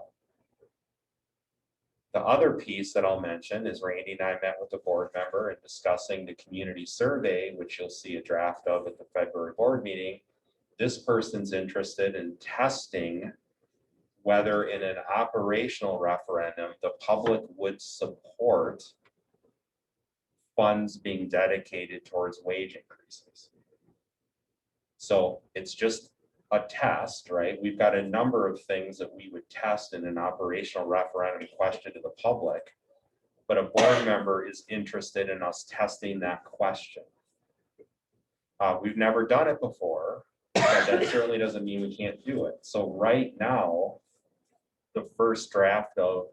The other piece that I'll mention is Randy and I met with the board member and discussing the community survey, which you'll see a draft of at the February board meeting. This person's interested in testing whether in an operational referendum, the public would support funds being dedicated towards wage increases. So it's just a test, right? We've got a number of things that we would test in an operational referendum question to the public, but a board member is interested in us testing that question. We've never done it before, but that certainly doesn't mean we can't do it. So right now, the first draft of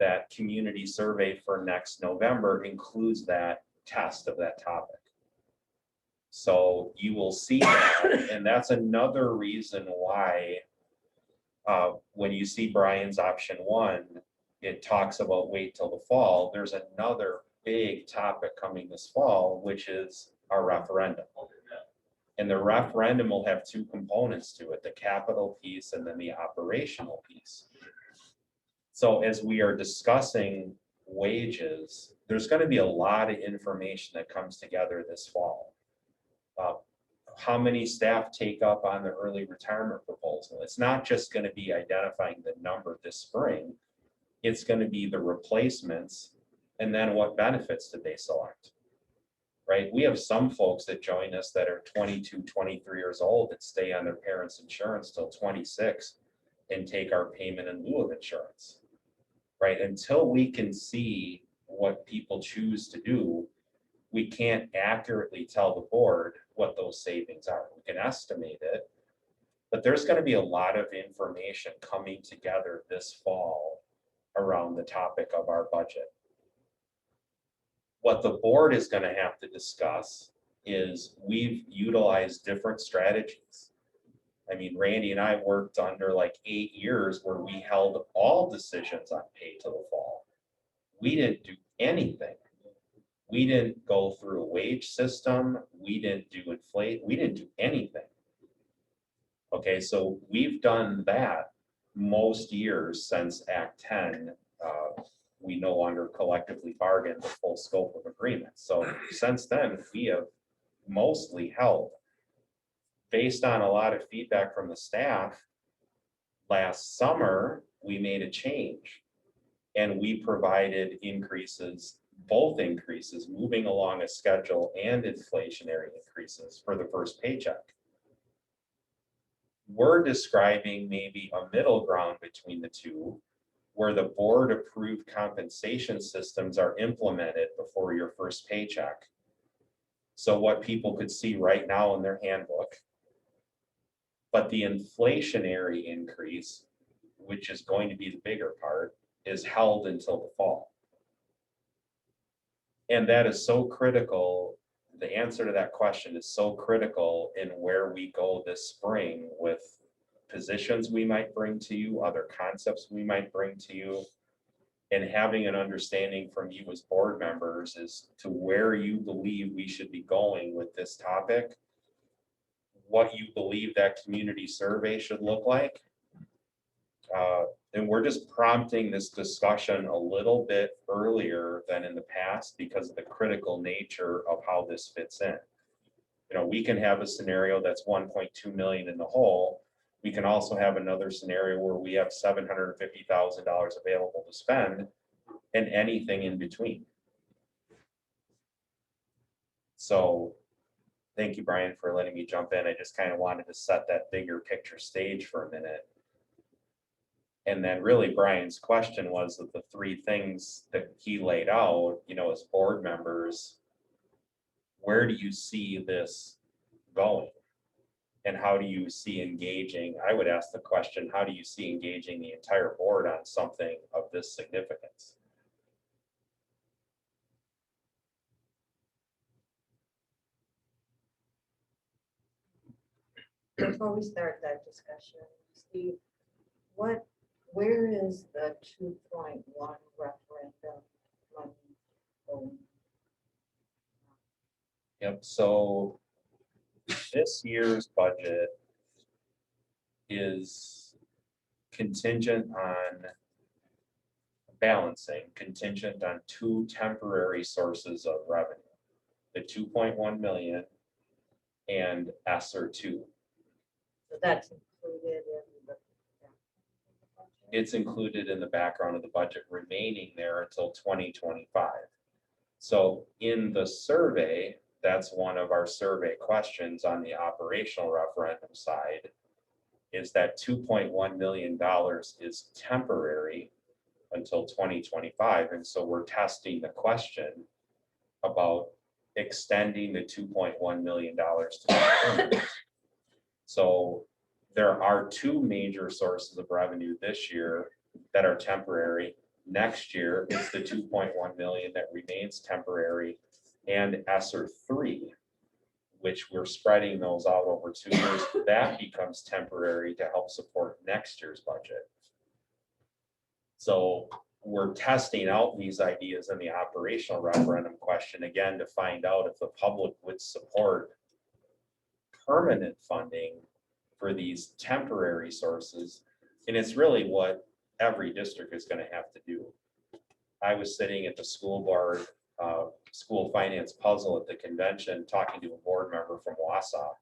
that community survey for next November includes that test of that topic. So you will see that, and that's another reason why when you see Brian's option one, it talks about wait till the fall. There's another big topic coming this fall, which is our referendum. And the referendum will have two components to it, the capital piece and then the operational piece. So as we are discussing wages, there's going to be a lot of information that comes together this fall. How many staff take up on the early retirement proposal? It's not just going to be identifying the number this spring. It's going to be the replacements and then what benefits did they select? Right? We have some folks that join us that are 22, 23 years old that stay on their parents' insurance till 26 and take our payment in lieu of insurance. Right? Until we can see what people choose to do, we can't accurately tell the board what those savings are. We can estimate it, but there's going to be a lot of information coming together this fall around the topic of our budget. What the board is going to have to discuss is we've utilized different strategies. I mean, Randy and I worked under like 8 years where we held all decisions on pay to the fall. We didn't do anything. We didn't go through a wage system. We didn't do inflate. We didn't do anything. Okay, so we've done that most years since Act 10. We no longer collectively bargain the full scope of agreements. So since then, we have mostly held. Based on a lot of feedback from the staff, last summer, we made a change. And we provided increases, both increases, moving along a schedule and inflationary increases for the first paycheck. We're describing maybe a middle ground between the two, where the board approved compensation systems are implemented before your first paycheck. So what people could see right now in their handbook, but the inflationary increase, which is going to be the bigger part, is held until the fall. And that is so critical. The answer to that question is so critical in where we go this spring with positions we might bring to you, other concepts we might bring to you, and having an understanding from you as board members as to where you believe we should be going with this topic, what you believe that community survey should look like. And we're just prompting this discussion a little bit earlier than in the past because of the critical nature of how this fits in. You know, we can have a scenario that's 1.2 million in the hole. We can also have another scenario where we have $750,000 available to spend and anything in between. So thank you, Brian, for letting me jump in. I just kind of wanted to set that bigger picture stage for a minute. And then really Brian's question was that the three things that he laid out, you know, as board members, where do you see this going? And how do you see engaging? I would ask the question, how do you see engaging the entire board on something of this significance? Before we start that discussion, Steve, where is the 2.1 referendum money going? Yep, so this year's budget is contingent on balancing, contingent on two temporary sources of revenue, the 2.1 million and ESSER 2. So that's included in the. It's included in the background of the budget remaining there until 2025. So in the survey, that's one of our survey questions on the operational referendum side, is that $2.1 million is temporary until 2025. And so we're testing the question about extending the $2.1 million to permanent. So there are two major sources of revenue this year that are temporary. Next year, it's the 2.1 million that remains temporary, and ESSER 3, which we're spreading those out over 2 years. That becomes temporary to help support next year's budget. So we're testing out these ideas in the operational referendum question again to find out if the public would support permanent funding for these temporary sources. And it's really what every district is gonna have to do. I was sitting at the school board, school finance puzzle at the convention, talking to a board member from Wausau.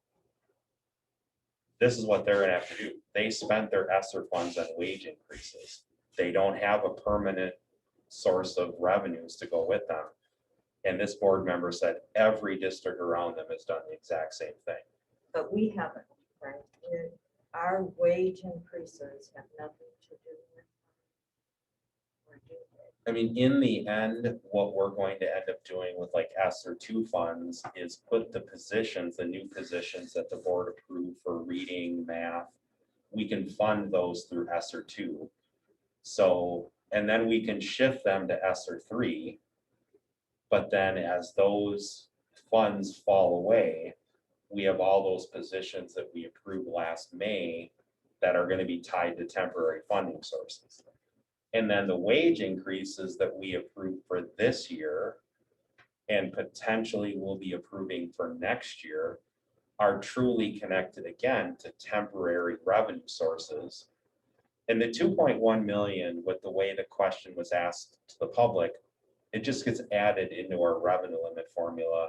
This is what they're gonna have to do. They spent their ESSER funds on wage increases. They don't have a permanent source of revenues to go with them. And this board member said every district around them has done the exact same thing. But we haven't, right? Our wage increases have nothing to do with. Or do they? I mean, in the end, what we're going to end up doing with like ESSER two funds is put the positions, the new positions that the board approved for reading, math. We can fund those through ESSER two. So, and then we can shift them to ESSER three. But then as those funds fall away, we have all those positions that we approved last May that are going to be tied to temporary funding sources. And then the wage increases that we approved for this year and potentially will be approving for next year are truly connected again to temporary revenue sources. And the 2.1 million, with the way the question was asked to the public, it just gets added into our revenue limit formula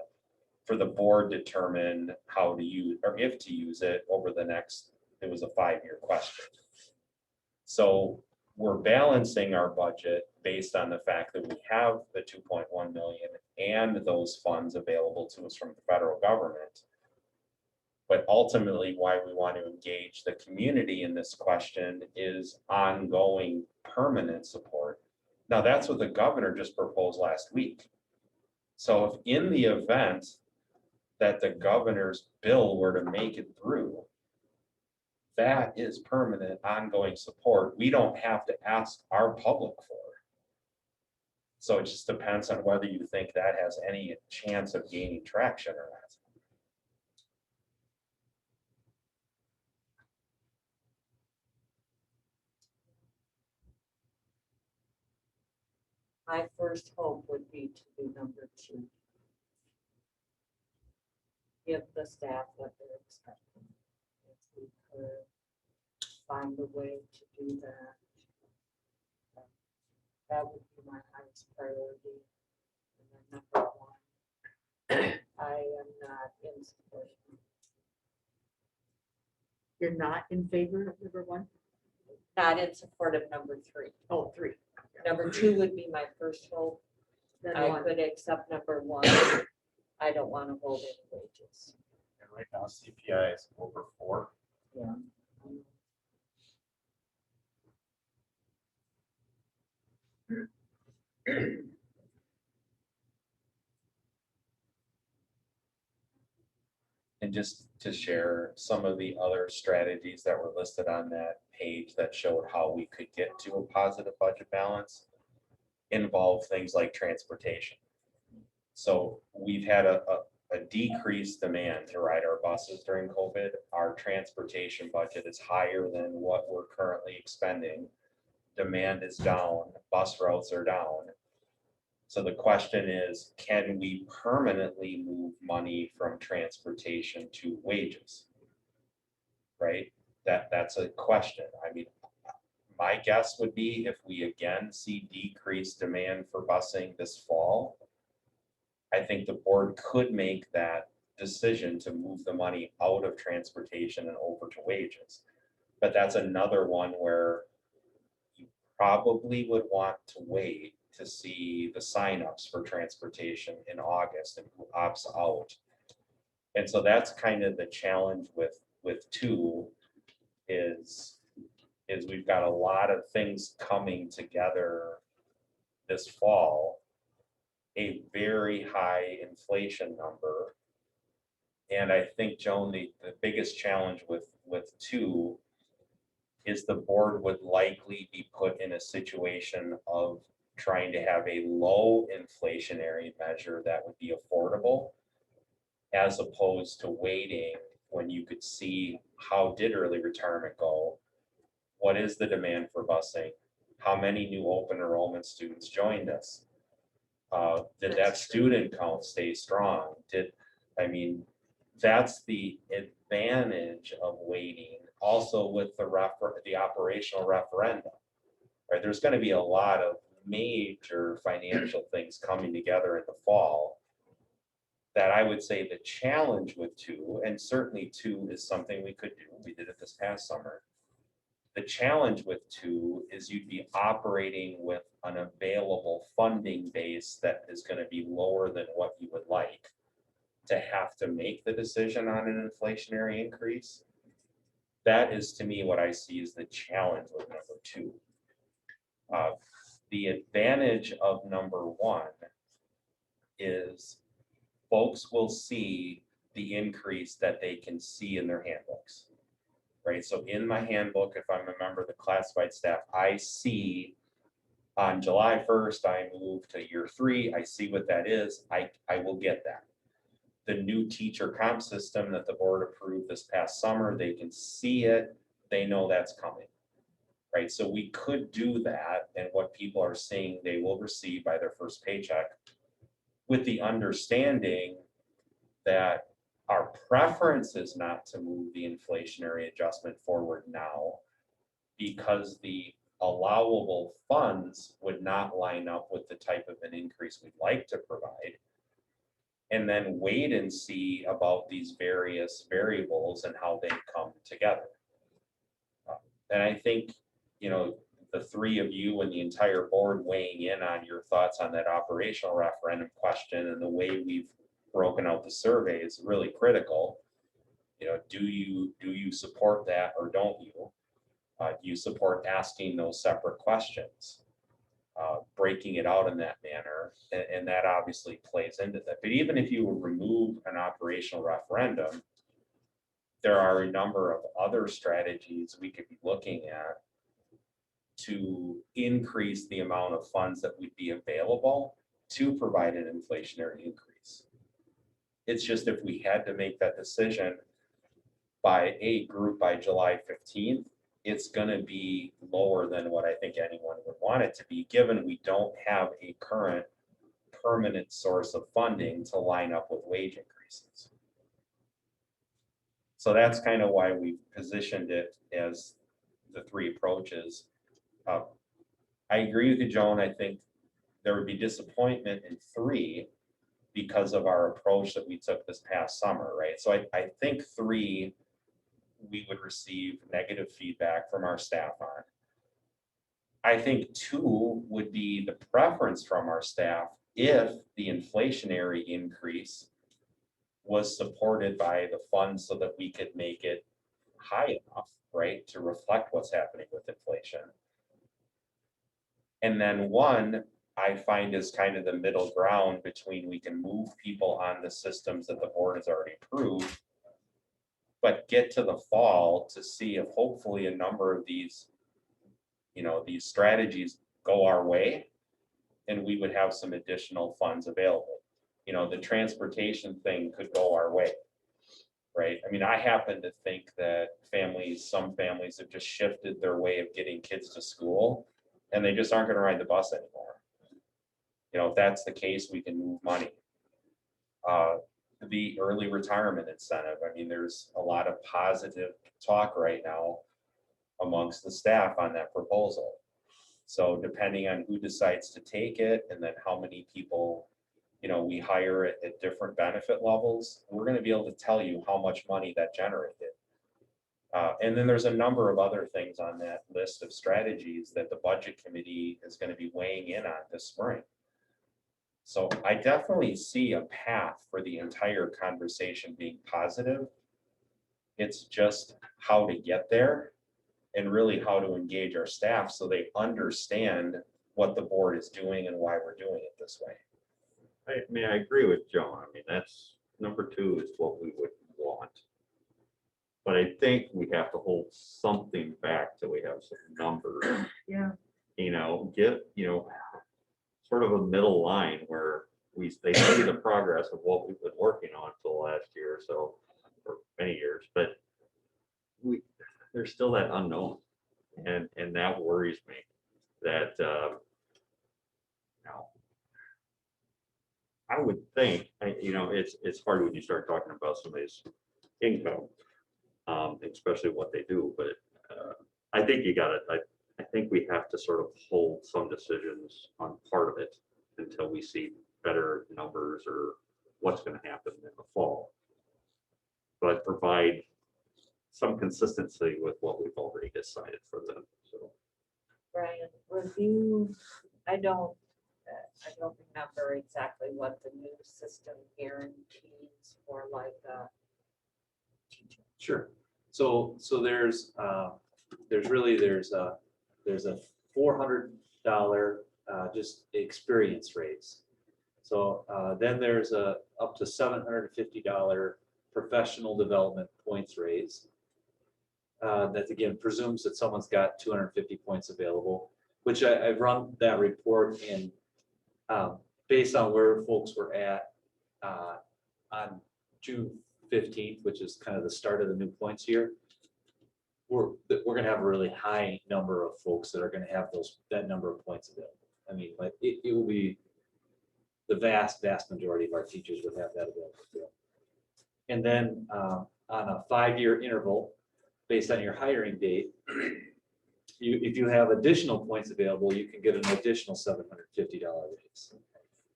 for the board to determine how to use, or if to use it over the next, it was a 5-year question. So we're balancing our budget based on the fact that we have the 2.1 million and those funds available to us from the federal government. But ultimately, why we want to engage the community in this question is ongoing permanent support. Now, that's what the governor just proposed last week. So if in the event that the governor's bill were to make it through, that is permanent ongoing support. We don't have to ask our public for. So it just depends on whether you think that has any chance of gaining traction or not. My first hope would be to do number 2. Give the staff what they're expecting. If we could find a way to do that, that would be my highest priority. And then number 1, I am not in support. You're not in favor of number 1? Not in support of number 3. Oh, 3. Number 2 would be my first hope. Then I 1. could accept number 1. I don't want to hold any wages. And right now CPI is over 4. Yeah. And just to share some of the other strategies that were listed on that page that showed how we could get to a positive budget balance involve things like transportation. So we've had a decreased demand to ride our buses during COVID. Our transportation budget is higher than what we're currently expending. Demand is down, bus routes are down. So the question is, can we permanently move money from transportation to wages? Right? That's a question. I mean, my guess would be if we again see decreased demand for busing this fall, I think the board could make that decision to move the money out of transportation and over to wages. But that's another one where you probably would want to wait to see the signups for transportation in August and who opts out. And so that's kind of the challenge with 2 is we've got a lot of things coming together this fall, a very high inflation number. And I think, Joan, the biggest challenge with 2 is the board would likely be put in a situation of trying to have a low inflationary measure that would be affordable, as opposed to waiting when you could see how did early retirement go? What is the demand for busing? How many new open enrollment students joined us? Did that student count stay strong? That's the advantage of waiting. Also with the operational referendum. right? There's gonna be a lot of major financial things coming together in the fall that I would say the challenge with two, and certainly two is something we could do. We did it this past summer. The challenge with two is you'd be operating with an available funding base that is going to be lower than what you would like to have to make the decision on an inflationary increase. That is to me what I see as the challenge with number two. The advantage of number one is folks will see the increase that they can see in their handbooks. Right, so in my handbook, if I'm a member of the classified staff, I see on July 1st, I move to year 3, I see what that is, I will get that. The new teacher comp system that the board approved this past summer, they can see it, they know that's coming. Right, so we could do that, and what people are saying they will receive by their first paycheck, with the understanding that our preference is not to move the inflationary adjustment forward now because the allowable funds would not line up with the type of an increase we'd like to provide. And then wait and see about these various variables and how they come together. And I think, you know, the three of you and the entire board weighing in on your thoughts on that operational referendum question and the way we've broken out the survey is really critical. You know, do you support that or don't you? Do you support asking those separate questions, breaking it out in that manner, and that obviously plays into that. But even if you remove an operational referendum, there are a number of other strategies we could be looking at to increase the amount of funds that would be available to provide an inflationary increase. It's just if we had to make that decision by a group by July 15th, it's going to be lower than what I think anyone would want it to be, given we don't have a current permanent source of funding to line up with wage increases. So that's kind of why we've positioned it as the three approaches. I agree with you, Joan. I think there would be disappointment in three because of our approach that we took this past summer, right? So I think three, we would receive negative feedback from our staff on. I think two would be the preference from our staff if the inflationary increase was supported by the funds so that we could make it high enough, right, to reflect what's happening with inflation. And then one, I find is kind of the middle ground between we can move people on the systems that the board has already approved, but get to the fall to see if hopefully a number of these, you know, these strategies go our way and we would have some additional funds available. You know, the transportation thing could go our way, right? I mean, I happen to think that some families have just shifted their way of getting kids to school and they just aren't going to ride the bus anymore. You know, if that's the case, we can move money. The early retirement incentive. I mean, there's a lot of positive talk right now amongst the staff on that proposal. So depending on who decides to take it and then how many people, you know, we hire at different benefit levels, we're going to be able to tell you how much money that generated. And then there's a number of other things on that list of strategies that the budget committee is going to be weighing in on this spring. So I definitely see a path for the entire conversation being positive. It's just how to get there and really how to engage our staff so they understand what the board is doing and why we're doing it this way. I mean, I agree with Joan. I mean, that's number two is what we would want. But I think we have to hold something back till we have some numbers. Yeah. You know, get, you know, sort of a middle line where they see the progress of what we've been working on for the last year or so, or many years, but there's still that unknown. And that worries me that, now, I would think, you know, it's hard when you start talking about somebody's income, especially what they do, but I think you got it. I think we have to sort of hold some decisions on part of it until we see better numbers or what's going to happen in the fall. But provide some consistency with what we've already decided for them, so. Brian, review, I don't remember exactly what the new system guarantees for like a teacher. Sure. So there's a $400 just experience raise. So then there's a up to $750 professional development points raise. That again presumes that someone's got 250 points available, which I've run that report and based on where folks were at on June 15th, which is kind of the start of the new points year, we're going to have a really high number of folks that are going to have that number of points available. I mean, like it will be the vast majority of our teachers would have that available to them. And then on a 5-year interval, based on your hiring date, if you have additional points available, you can get an additional $750 raise.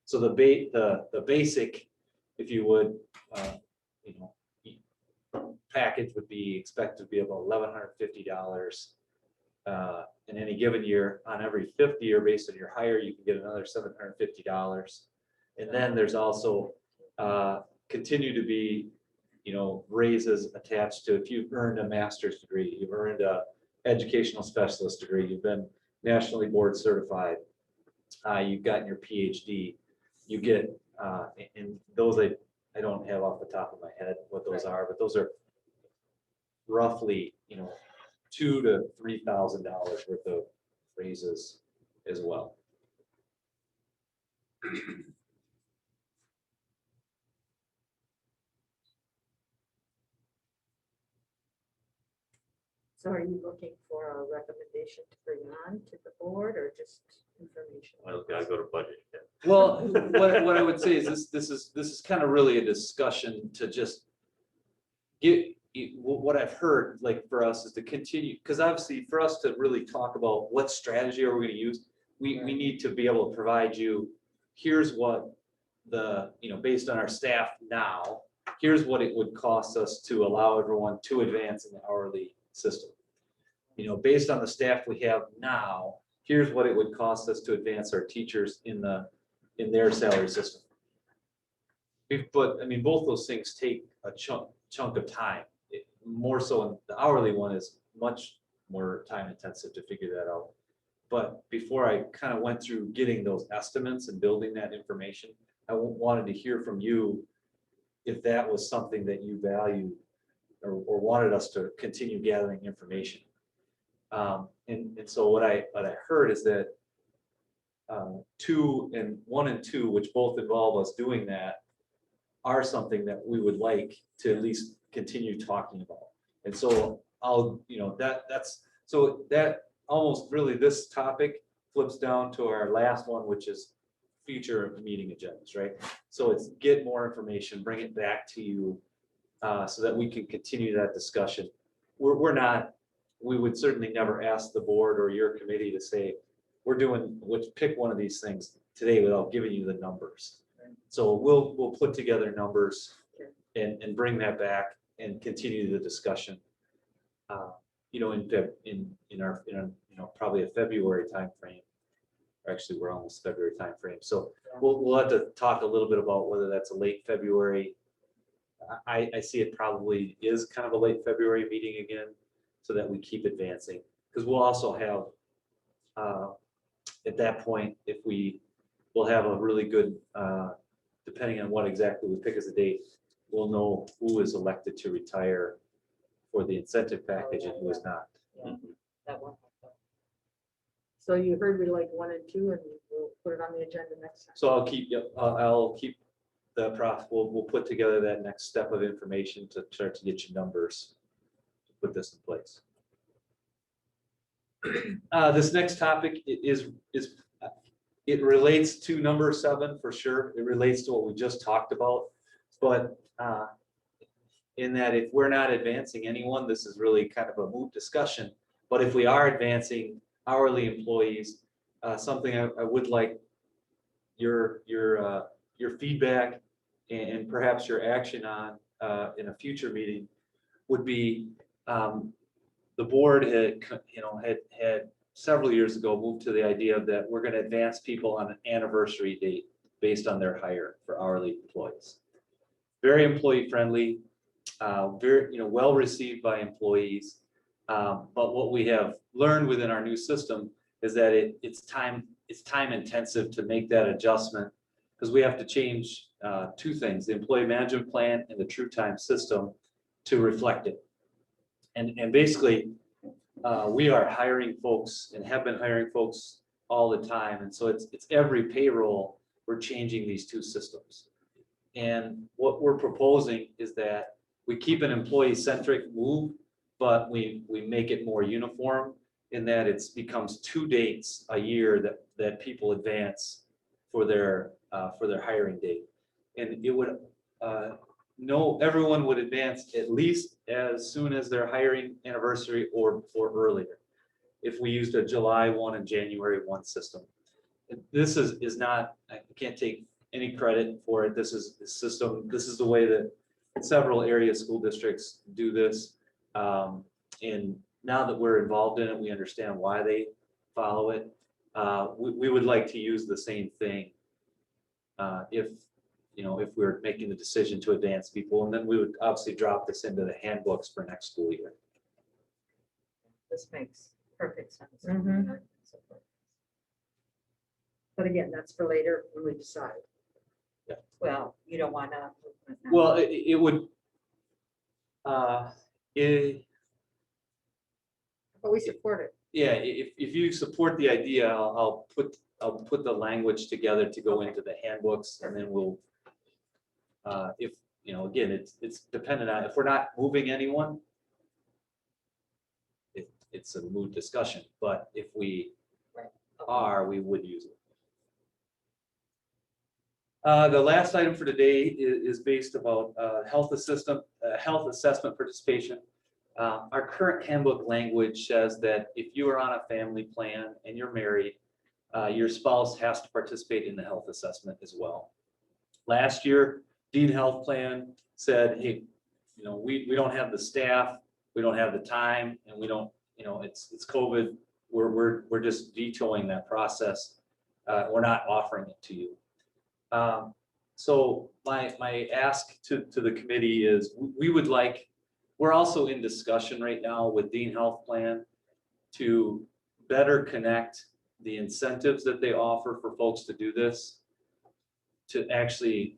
So the basic, if you would, package would be expected to be about $1,150 in any given year. On every 5th year, based on your hire, you can get another $750. And then there's also continue to be, raises attached to if you've earned a master's degree, you've earned a educational specialist degree, you've been nationally board certified, you've gotten your PhD, you get, and those I don't have off the top of my head what those are, but those are roughly, $2,000 to $3,000 worth of raises as well. So are you looking for a recommendation to bring on to the board or just information? Well, gotta go to budget. Well, what I would say is this is kind of really a discussion to just get, what I've heard, like for us is to continue, because obviously for us to really talk about what strategy are we going to use, we need to be able to provide you, here's what based on our staff now, here's what it would cost us to allow everyone to advance in the hourly system. Based on the staff we have now, here's what it would cost us to advance our teachers in their salary system. But I mean, both those things take a chunk of time. More so in the hourly one is much more time intensive to figure that out. But before I kind of went through getting those estimates and building that information, I wanted to hear from you if that was something that you value or wanted us to continue gathering information. And so what I heard is that 1 and 2, which both involve us doing that, are something that we would like to at least continue talking about. And so that almost really this topic flips down to our last one, which is future meeting agendas, right? So it's get more information, bring it back to you so that we can continue that discussion. We would certainly never ask the board or your committee to say, let's pick one of these things today without giving you the numbers. So we'll put together numbers and bring that back and continue the discussion. In our probably a February timeframe. Actually, we're almost February timeframe. So we'll have to talk a little bit about whether that's a late February. I see it probably is kind of a late February meeting again, so that we keep advancing. Because we'll also have at that point, we'll have a really good, depending on what exactly we pick as a date, we'll know who is elected to retire for the incentive package and who is not. Yeah, that one. So you heard we like 1 and 2, and we'll put it on the agenda next time. So I'll keep the process. We'll put together that next step of information to start to get you numbers to put this in place. This next topic it relates to number 7 for sure. It relates to what we just talked about, but in that if we're not advancing anyone, this is really kind of a moot discussion. But if we are advancing hourly employees, something I would like your feedback and perhaps your action on in a future meeting would be, the board had several years ago moved to the idea that we're going to advance people on an anniversary date based on their hire for hourly employees. Very employee friendly, very, well received by employees. But what we have learned within our new system is that it's time intensive to make that adjustment, because we have to change two things: the employee management plan and the true time system to reflect it. And basically, we are hiring folks and have been hiring folks all the time. And so it's every payroll, we're changing these two systems. And what we're proposing is that we keep an employee-centric move, but we make it more uniform in that it becomes 2 dates a year that people advance for their hiring date. And it would, everyone would advance at least as soon as their hiring anniversary or earlier, if we used a July 1 and January 1 system. This is not, I can't take any credit for it. This is the system. This is the way that several area school districts do this. And now that we're involved in it, we understand why they follow it. We would like to use the same thing if we're making the decision to advance people, and then we would obviously drop this into the handbooks for next school year. This makes perfect sense. Mhm. But again, that's for later when we decide. Well, you don't want to. Well, it would, But we support it. yeah, if you support the idea, I'll put the language together to go into the handbooks, and then we'll, if, again, it's dependent on, if we're not moving anyone, it's a moot discussion, but if we are, we would use it. The last item for today is based about health assessment participation. Our current handbook language says that if you are on a family plan and you're married, your spouse has to participate in the health assessment as well. Last year, Dean Health Plan said, hey, we don't have the staff, we don't have the time, and we don't, it's COVID. We're just vetoing that process. We're not offering it to you. So my ask to the committee is we're also in discussion right now with Dean Health Plan to better connect the incentives that they offer for folks to do this to actually,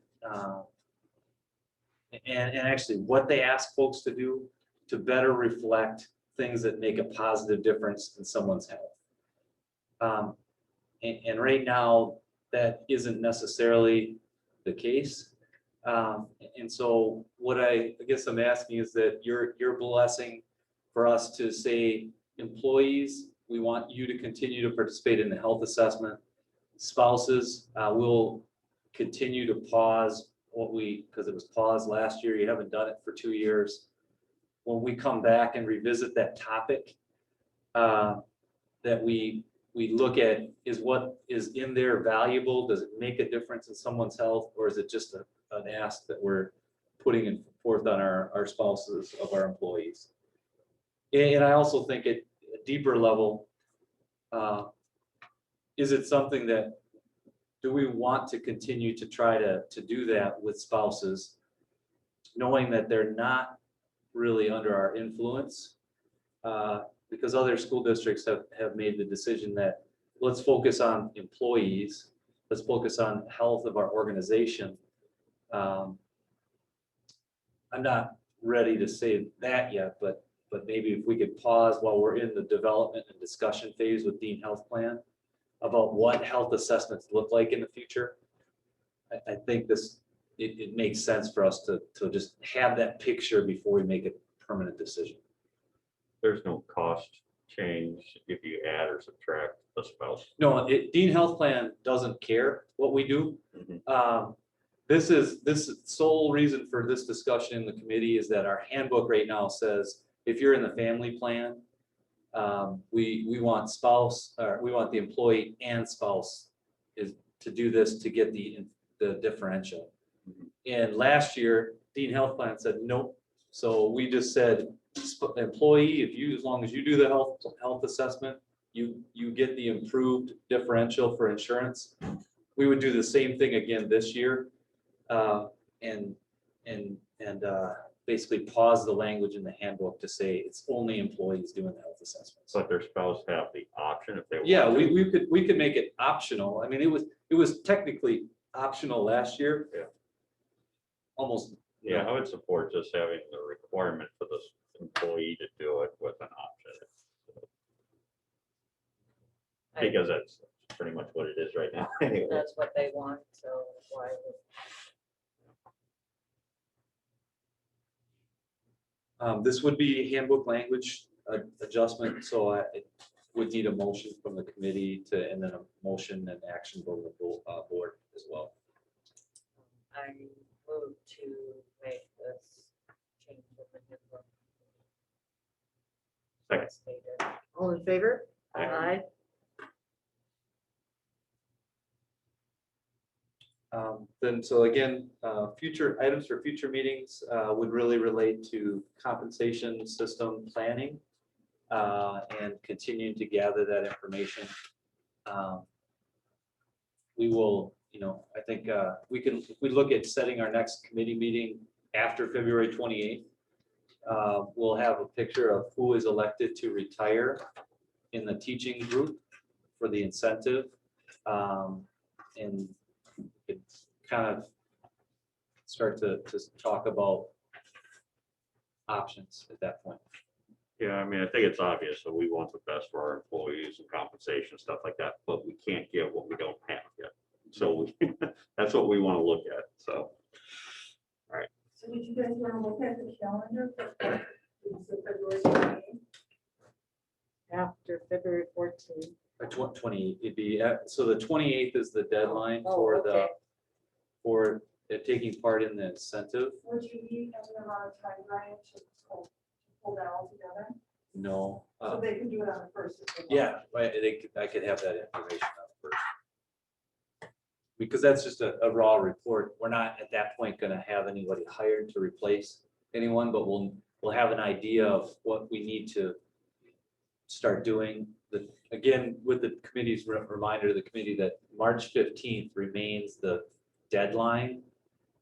and actually what they ask folks to do to better reflect things that make a positive difference in someone's health. And right now, that isn't necessarily the case. And so what I guess I'm asking is that your blessing for us to say, employees, we want you to continue to participate in the health assessment. Spouses, we'll continue to pause because it was paused last year. You haven't done it for 2 years. When we come back and revisit that topic, that we look at, is what is in there valuable? Does it make a difference in someone's health, or is it just an ask that we're putting forth on our spouses of our employees? And I also think at a deeper level, is it something that, do we want to continue to try to do that with spouses, knowing that they're not really under our influence? Because other school districts have made the decision that let's focus on employees, let's focus on health of our organization. I'm not ready to say that yet, but maybe if we could pause while we're in the development and discussion phase with Dean Health Plan about what health assessments look like in the future. I think it makes sense for us to just have that picture before we make a permanent decision. There's no cost change if you add or subtract a spouse. No, Dean Health Plan doesn't care what we do. This sole reason for this discussion in the committee is that our handbook right now says if you're in the family plan, We want spouse, or we want the employee and spouse is to do this to get the differential. And last year, Dean Health Plan said, nope. So we just said, employee, if you, as long as you do the health assessment, you get the improved differential for insurance. We would do the same thing again this year. And basically pause the language in the handbook to say it's only employees doing the health assessments. Let their spouse have the option if they want. Yeah, to. we could make it optional. I mean, it was technically optional last year. Yeah. Almost. Yeah, I would support just having the requirement for the employee to do it with an option. Because that's pretty much what it is right now. Anyway. That's what they want, so why would This would be handbook language adjustment, so I would need a motion from the committee to, and then a motion and action from the board as well. I move to make this change in the handbook. Second. Stated. All in favor? Aye. Then, so again, future items for future meetings would really relate to compensation system planning and continuing to gather that information. We will, I think if we look at setting our next committee meeting after February 28th, we'll have a picture of who is elected to retire in the teaching group for the incentive. And it's kind of start to talk about options at that point. Yeah, I mean, I think it's obvious that we want the best for our employees and compensation, stuff like that, but we can't give what we don't have yet. So that's what we want to look at, so. So would you guys want to look at the calendar for February 28th? After February 14th. 20, it'd be, so the 28th is the deadline Oh, for okay. for taking part in the incentive. Would you need an amount of time, Brian, to pull that all together? No. So they can do it on the first. if they want. Yeah, right, I could have that information up first. Because that's just a raw report. We're not at that point gonna have anybody hired to replace anyone, but we'll have an idea of what we need to start doing. Again, with the committee's reminder to the committee that March 15th remains the deadline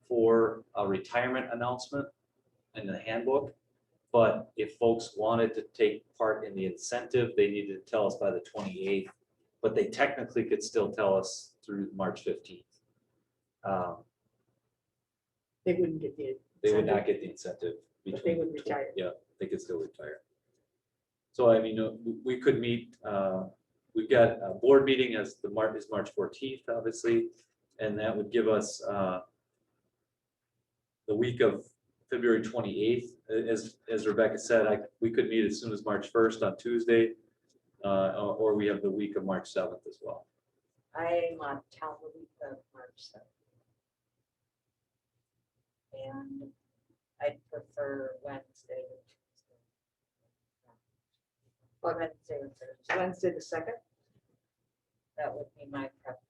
for a retirement announcement in the handbook. But if folks wanted to take part in the incentive, they needed to tell us by the 28th, but they technically could still tell us through March 15th. They wouldn't get the. They would incentive. not get the incentive. But they between would retire. Yeah, they could still retire. So I mean, we could meet, we've got a board meeting as is March 14th, obviously, and that would give us the week of February 28th. As Rebecca said, we could meet as soon as March 1st on Tuesday, or we have the week of March 7th as well. I'm on town the week of March 7th. And I'd prefer Wednesday or Tuesday. Or Wednesday or Thursday. Wednesday the 2nd. That would be my preference.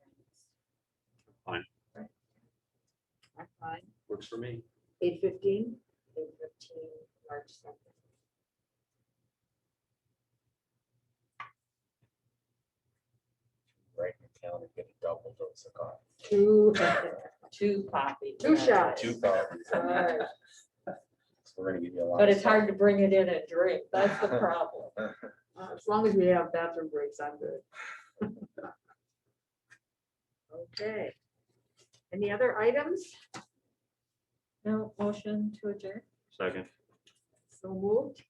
I'm fine. Works for me. 8:15. 8:15, March 2nd. Right in the calendar, get a double dose of coffee. Two coffee. Two shots. Two coffees. All right. So we're gonna give you a lot. But of it's hard to bring it in and drink. That's the problem. As long as we have bathroom breaks, I'm good. Okay. Any other items? No motion to adjourn? Second. So moved.